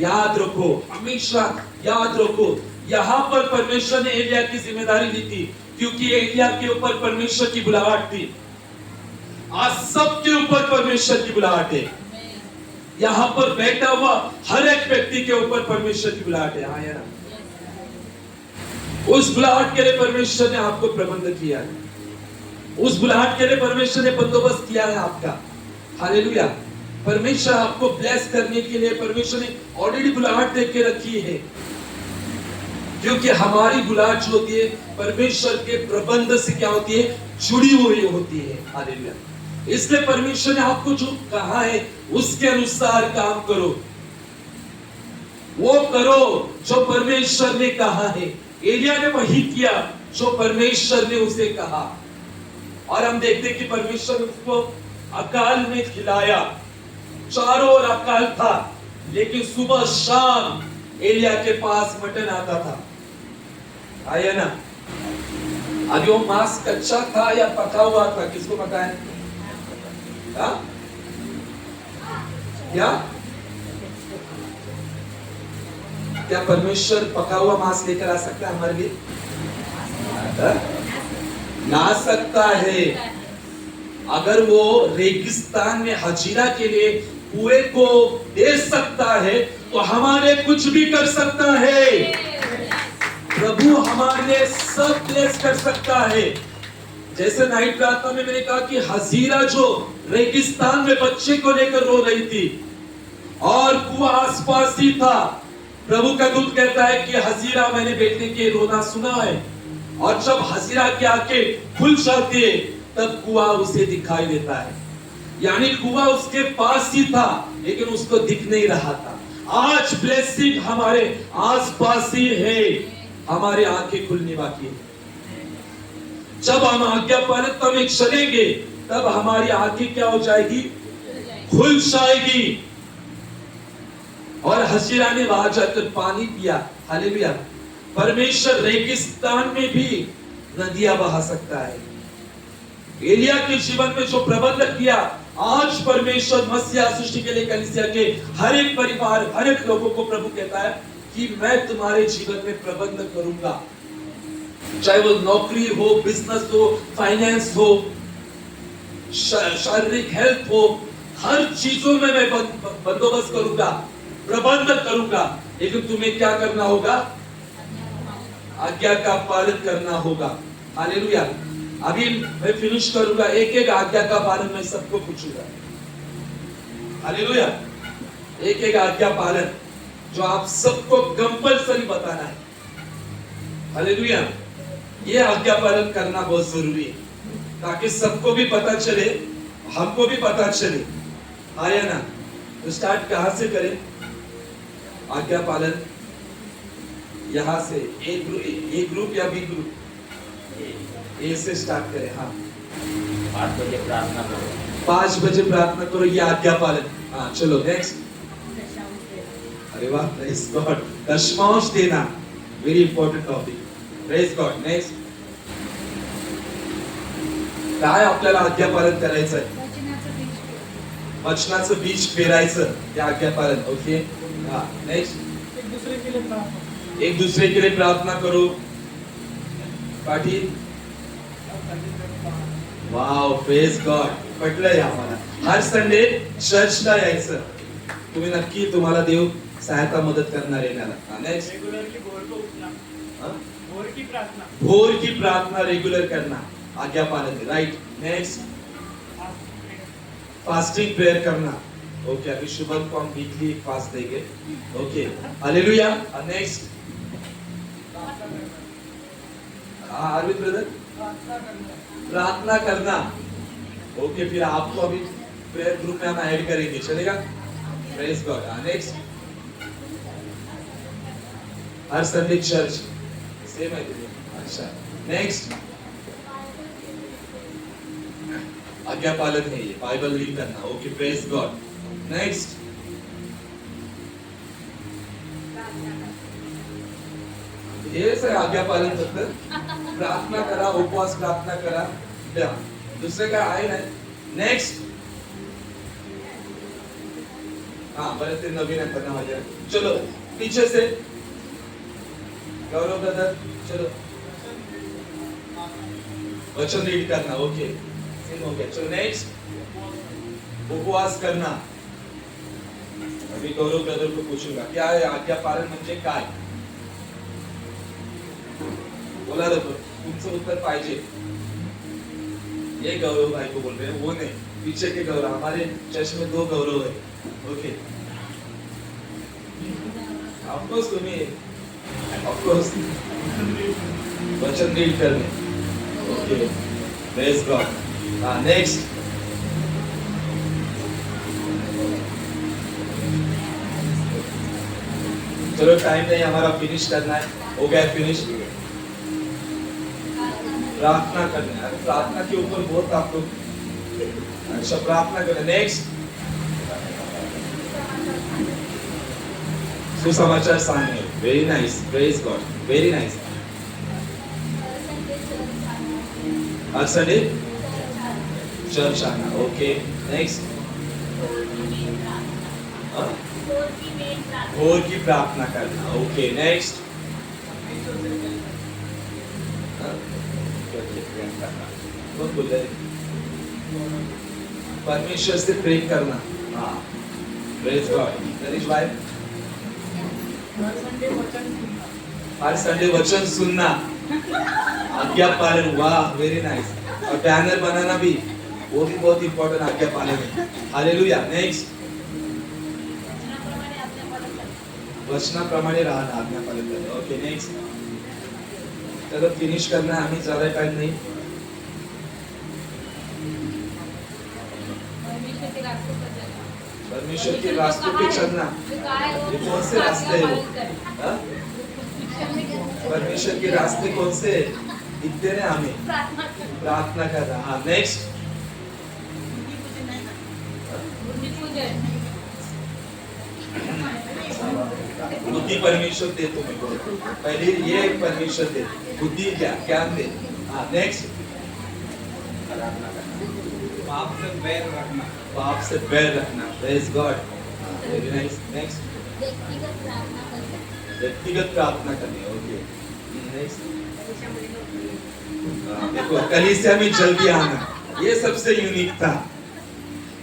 याद रखो, हमेशा याद रखो, यहाँ पर परमेश्वर ने एलिया की जिम्मेदारी ली थी, क्योंकि एलिया के ऊपर परमेश्वर की बुलाहट थी। आज सबके ऊपर परमेश्वर की बुलाहट है। यहाँ पर बैठा हुआ हर एक व्यक्ति के ऊपर परमेश्वर की बुलाहट है। हाँ या ना? उस बुलाहट के लिए परमेश्वर ने आपको प्रबंध किया है, उस बुलाहट के लिए परमेश्वर ने बंदोबस्त किया है आपका। हालेलुया। परमेश्वर आपको ब्लेस करने के लिए परमेश्वर ने ऑलरेडी बुलाहट दे के रखी है, क्योंकि हमारी बुलाहट जो होती है परमेश्वर के प्रबंध से क्या होती है, जुड़ी हुई होती है। हालेलुया। इसलिए परमेश्वर ने आपको जो कहा है उसके अनुसार काम करो, वो करो जो परमेश्वर ने कहा है। एलिया ने वही किया जो परमेश्वर ने उसे कहा, और हम देखते कि परमेश्वर ने उसको अकाल में खिलाया। चारों ओर अकाल था, लेकिन सुबह शाम एलिया के पास मटन आता था। आया ना? अभी वो मांस कच्चा था या पका हुआ था, किसको पता है? क्या परमेश्वर पका हुआ मांस लेकर आ सकता है हमारे लिए? ला सकता है। अगर वो रेगिस्तान में हजीरा के लिए कुएं को दे सकता है, तो हमारे कुछ भी कर सकता है। प्रभु हमारे लिए सब ब्लेस कर सकता है। जैसे नाइट प्रार्थना में मैंने कहा कि हजीरा जो रेगिस्तान में बच्चे को लेकर रो रही थी और कुआं आसपास ही था, प्रभु का दूत कहता है कि हजीरा, मैंने बेटे के रोना सुना है। और जब हजीरा की आंखें खुल जाती है तब कुआं उसे दिखाई देता है। यानी कुआं उसके पास ही था, लेकिन उसको दिख नहीं रहा था। आज ब्लेसिंग हमारे आसपास ही है, हमारी आंखें खुलने बाकी है। जब हम आज्ञा पालन में चलेंगे तब हमारी आंखें क्या हो जाएगी, खुल जाएगी। और हजीरा ने वहां जाकर पानी पिया। हालेलुया। परमेश्वर रेगिस्तान में भी नदियां बहा सकता है। एलिया के जीवन में जो प्रबंध किया, आज परमेश्वर मसीहा सृष्टि के लिए कलीसिया के हर एक परिवार, हर एक लोगों को प्रभु कहता है कि मैं तुम्हारे जीवन में प्रबंध करूंगा। चाहे वो नौकरी हो, बिजनेस हो, फाइनेंस हो, शारीरिक हेल्थ हो, हर चीजों में मैं बंदोबस्त करूंगा, प्रबंध करूंगा। लेकिन तुम्हें क्या करना होगा? आज्ञा का पालन करना होगा। हालेलुया। अभी मैं फिनिश करूंगा, एक एक आज्ञा का पालन मैं सबको पूछूंगा। हालेलुया। एक एक आज्ञा पालन जो आप सबको कंपल्सरी बताना है। हालेलुया। ये आज्ञा पालन करना बहुत जरूरी है, ताकि सबको भी पता चले, हमको भी पता चले। आया ना? तो स्टार्ट कहां से करें आज्ञा पालन? यहां से ए ग्रुप या बी ग्रुप? ए से स्टार्ट करें। हाँ, 5 बजे प्रार्थना करो। 5 बजे प्रार्थना करो, ये आज्ञा पालन। हाँ चलो नेक्स्ट। अरे वाह, प्रेज गॉड। दशमांश देना, very important topic. Praise God. Next. काय आपल्याला आज्ञा पालन करायचं आहे? वचनाचं बीज पेरायचं, ते आज्ञा पालन। ओके। हाँ नेक्स्ट। एक दूसरे के लिए प्रार्थना करो। पाटील, वाव, प्रेज गॉड। पटलंय आम्हाला। हर संडे चर्चला यायचं। तुम्ही नक्की, तुम्हाला देव सहायता मदत करणार येणार। नेक्स्ट। भोर की प्रार्थना रेगुलर करना, आज्ञा पालन। राइट। नेक्स्ट। फास्टिंग प्रेयर करना। ओके, अभी शुभम को हम वीकली फास्ट देंगे। Okay, hallelujah. Next. Arvind brother, प्रार्थना करना। ओके, फिर आपको अभी प्रेयर ग्रुप में हम ऐड करेंगे, चलेगा? Praise God. नेक्स्ट। हर संडे चर्च सेम है। अच्छा, नेक्स्ट। आज्ञा पालन है ये, बाइबल रीड करना। Okay, praise God. नेक्स्ट। हेच आहे आज्ञा पालन फक्त। प्रार्थना करा, उपवास प्रार्थना करा, द्या, दुसरे काय आहे नाही। नेक्स्ट। हाँ बरस ते नवीन आहे पन्ना वगैरह. चलो पीछे से गौरव ब्रदर चलो वचन रीड करना. ओके सिंग हो गया. चलो नेक्स्ट उपवास करना. अभी गौरव ब्रदर को पूछूंगा क्या है आज्ञा पालन म्हणजे काय. बोला तो तुमचं उत्तर पाहिजे. ये गौरव भाई को बोल रहे हैं वो नहीं पीछे के गौरव. हमारे चर्च में 2 गौरव है. ओके ऑफकोर्स तुम्ही ऑफकोर्स वचन रीड करने. Okay praise God. हाँ नेक्स्ट चलो टाइम नहीं हमारा फिनिश करना है. हो गया फिनिश. प्रार्थना करना है. प्रार्थना के ऊपर बहुत आप लोग अच्छा प्रार्थना करना. नेक्स्ट सुसमाचार सांगणे. Very nice praise God very nice. हर संडे चर्च आना. ओके नेक्स्ट भोर की प्रार्थना करना. ओके नेक्स्ट कौन बोल रहे परमेश्वर से प्रे करना. हाँ प्रेज गॉड. नरेश भाई हर संडे वचन सुनना. आज्ञा पालन. वाह वेरी नाइस. और बैनर बनाना भी वो भी बहुत इंपॉर्टेंट आज्ञा पालन है. हालेलुया. नेक्स्ट वचनाप्रमाणे राहणं आज्ञा पालन करणे. ओके नेक्स्ट चलो फिनिश करना है. हमें ज्यादा टाइम नहीं. परमेश्वर के रास्ते पे चलना. ये कौन से रास्ते हैं वो. हाँ? परमेश्वर के रास्ते कौन से दिखते हैं हमें. प्रार्थना करना. हाँ नेक्स्ट बुद्धि परमेश्वर दे तुम्हें. पहले ये परमेश्वर दे बुद्धि क्या ज्ञान दे. हाँ नेक्स्ट पाप से बैर रखना. पाप से बैर रखना. Praise God. Very nice. Next व्यक्तिगत प्रार्थना करनी. ओके नेक्स्ट देखो कलीसिया में जल्दी आना. ये सबसे यूनिक था.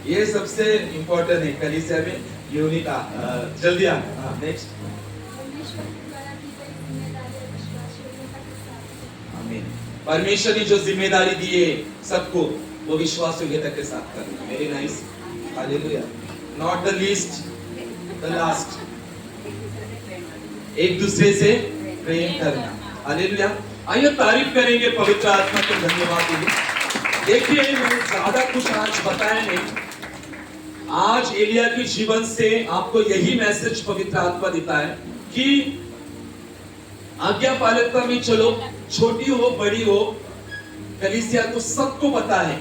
ये सबसे इम्पोर्टेंट है. कलीसिया में यूनिक जल्दी आना. हाँ नेक्स्ट आमीन. परमेश्वर ने जो जिम्मेदारी दी है सबको वो विश्वास योग्यता के साथ करना. Very nice. Hallelujah. Not the least the last. एक दूसरे से प्रेम करना. हालेलुया. आइए तारीफ करेंगे पवित्र आत्मा को धन्यवाद देंगे. देखिए मैंने ज्यादा कुछ आज बताया नहीं. आज एलिया के जीवन से आपको यही मैसेज पवित्र आत्मा देता है कि आज्ञा पालकता में चलो छोटी हो बड़ी हो कलीसिया तो सबको पता है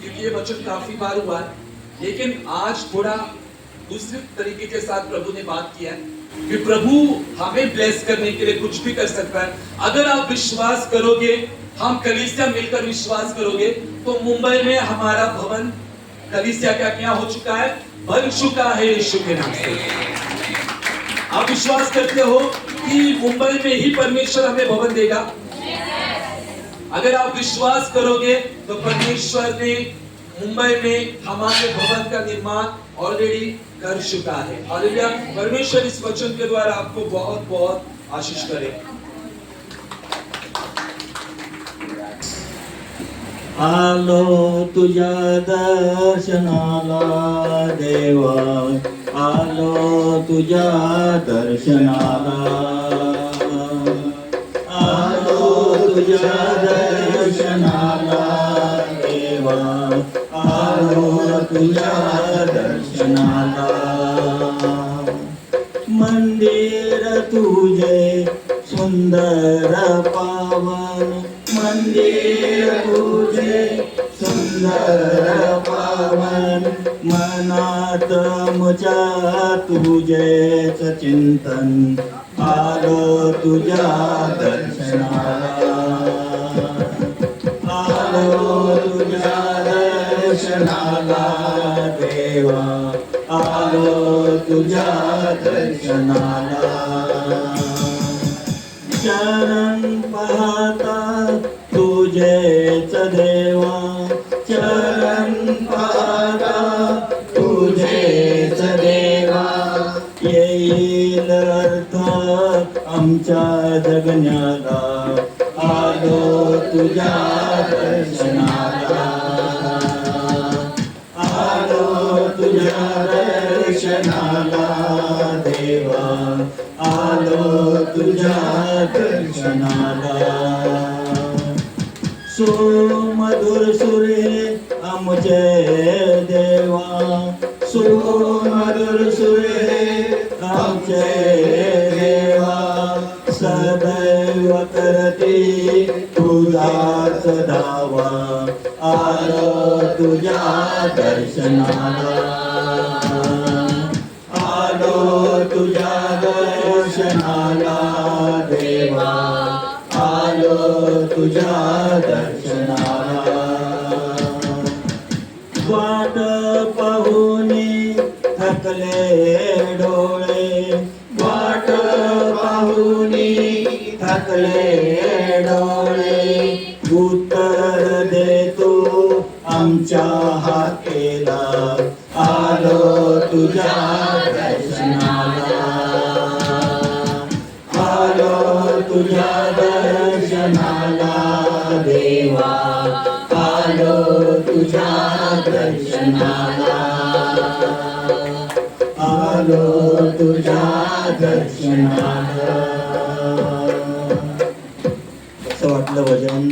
क्योंकि ये वचन काफी बार हुआ है. लेकिन आज थोड़ा दूसरे तरीके के साथ प्रभु ने बात किया है कि प्रभु हमें ब्लेस करने के लिए कुछ भी कर सकता है. अगर आप विश्वास करोगे हम कलीसिया मिलकर विश्वास करोगे तो मुंबई में हमारा भवन कलीसिया का क्या हो चुका है बन चुका है यीशु के नाम से. आप विश्वास करते हो कि मुंबई में ही परमेश्वर हमें भवन देगा. अगर आप विश्वास करोगे तो परमेश्वर ने मुंबई में हमारे भवन का निर्माण ऑलरेडी कर चुका है. हालेलुया. परमेश्वर इस वचन के द्वारा आपको बहुत बहुत आशीष करे. आलो तुझ्या दर्शनाला देवा. आलो तुझ्या दर्शनाला. आलो तुझ्या दर्शनाला देवा. आलो तुझ्या दर्शनाला. मंदिर तुझे सुंदर पावन. मंदिर तुझे सुंदर पावन. मनात मुझ्या तुझेच चिंतन. आलो तुझ्या दर्शनाला. आलो तुझ्या दर्शनाला देवा. आलो तुझ्या दर्शनाला चरण पाहता तुझेच देवा चरण पाहता तुझेच देवा येईल अर्थ आमच्या जगण्याला आलो तुझ्या दर्शनाला आलो तुझ्या दर्शनाला देवा आलो तुझ्या दर्शनाला सुमधुर सुरे आमचे देवा सुमधुर सुरे आमचे देवा सदैव करते तुझाच धावा आलो तुझ्या दर्शनाला आलो तुझ्या दर्शनाला देवा आलो तुझ्या दर्शनाला वाट पाहुनी थकले डोळे वाट पाहुनी थकले डोळे उत्तर देतो आमच्या हाकेला आलो तुझ्या दर्शनाला आलो तुझ्या दर्शनाला देवा आलो तुझ्या दर्शनाला आलो तुझ्या दर्शनाला. असं वाटलं भजन.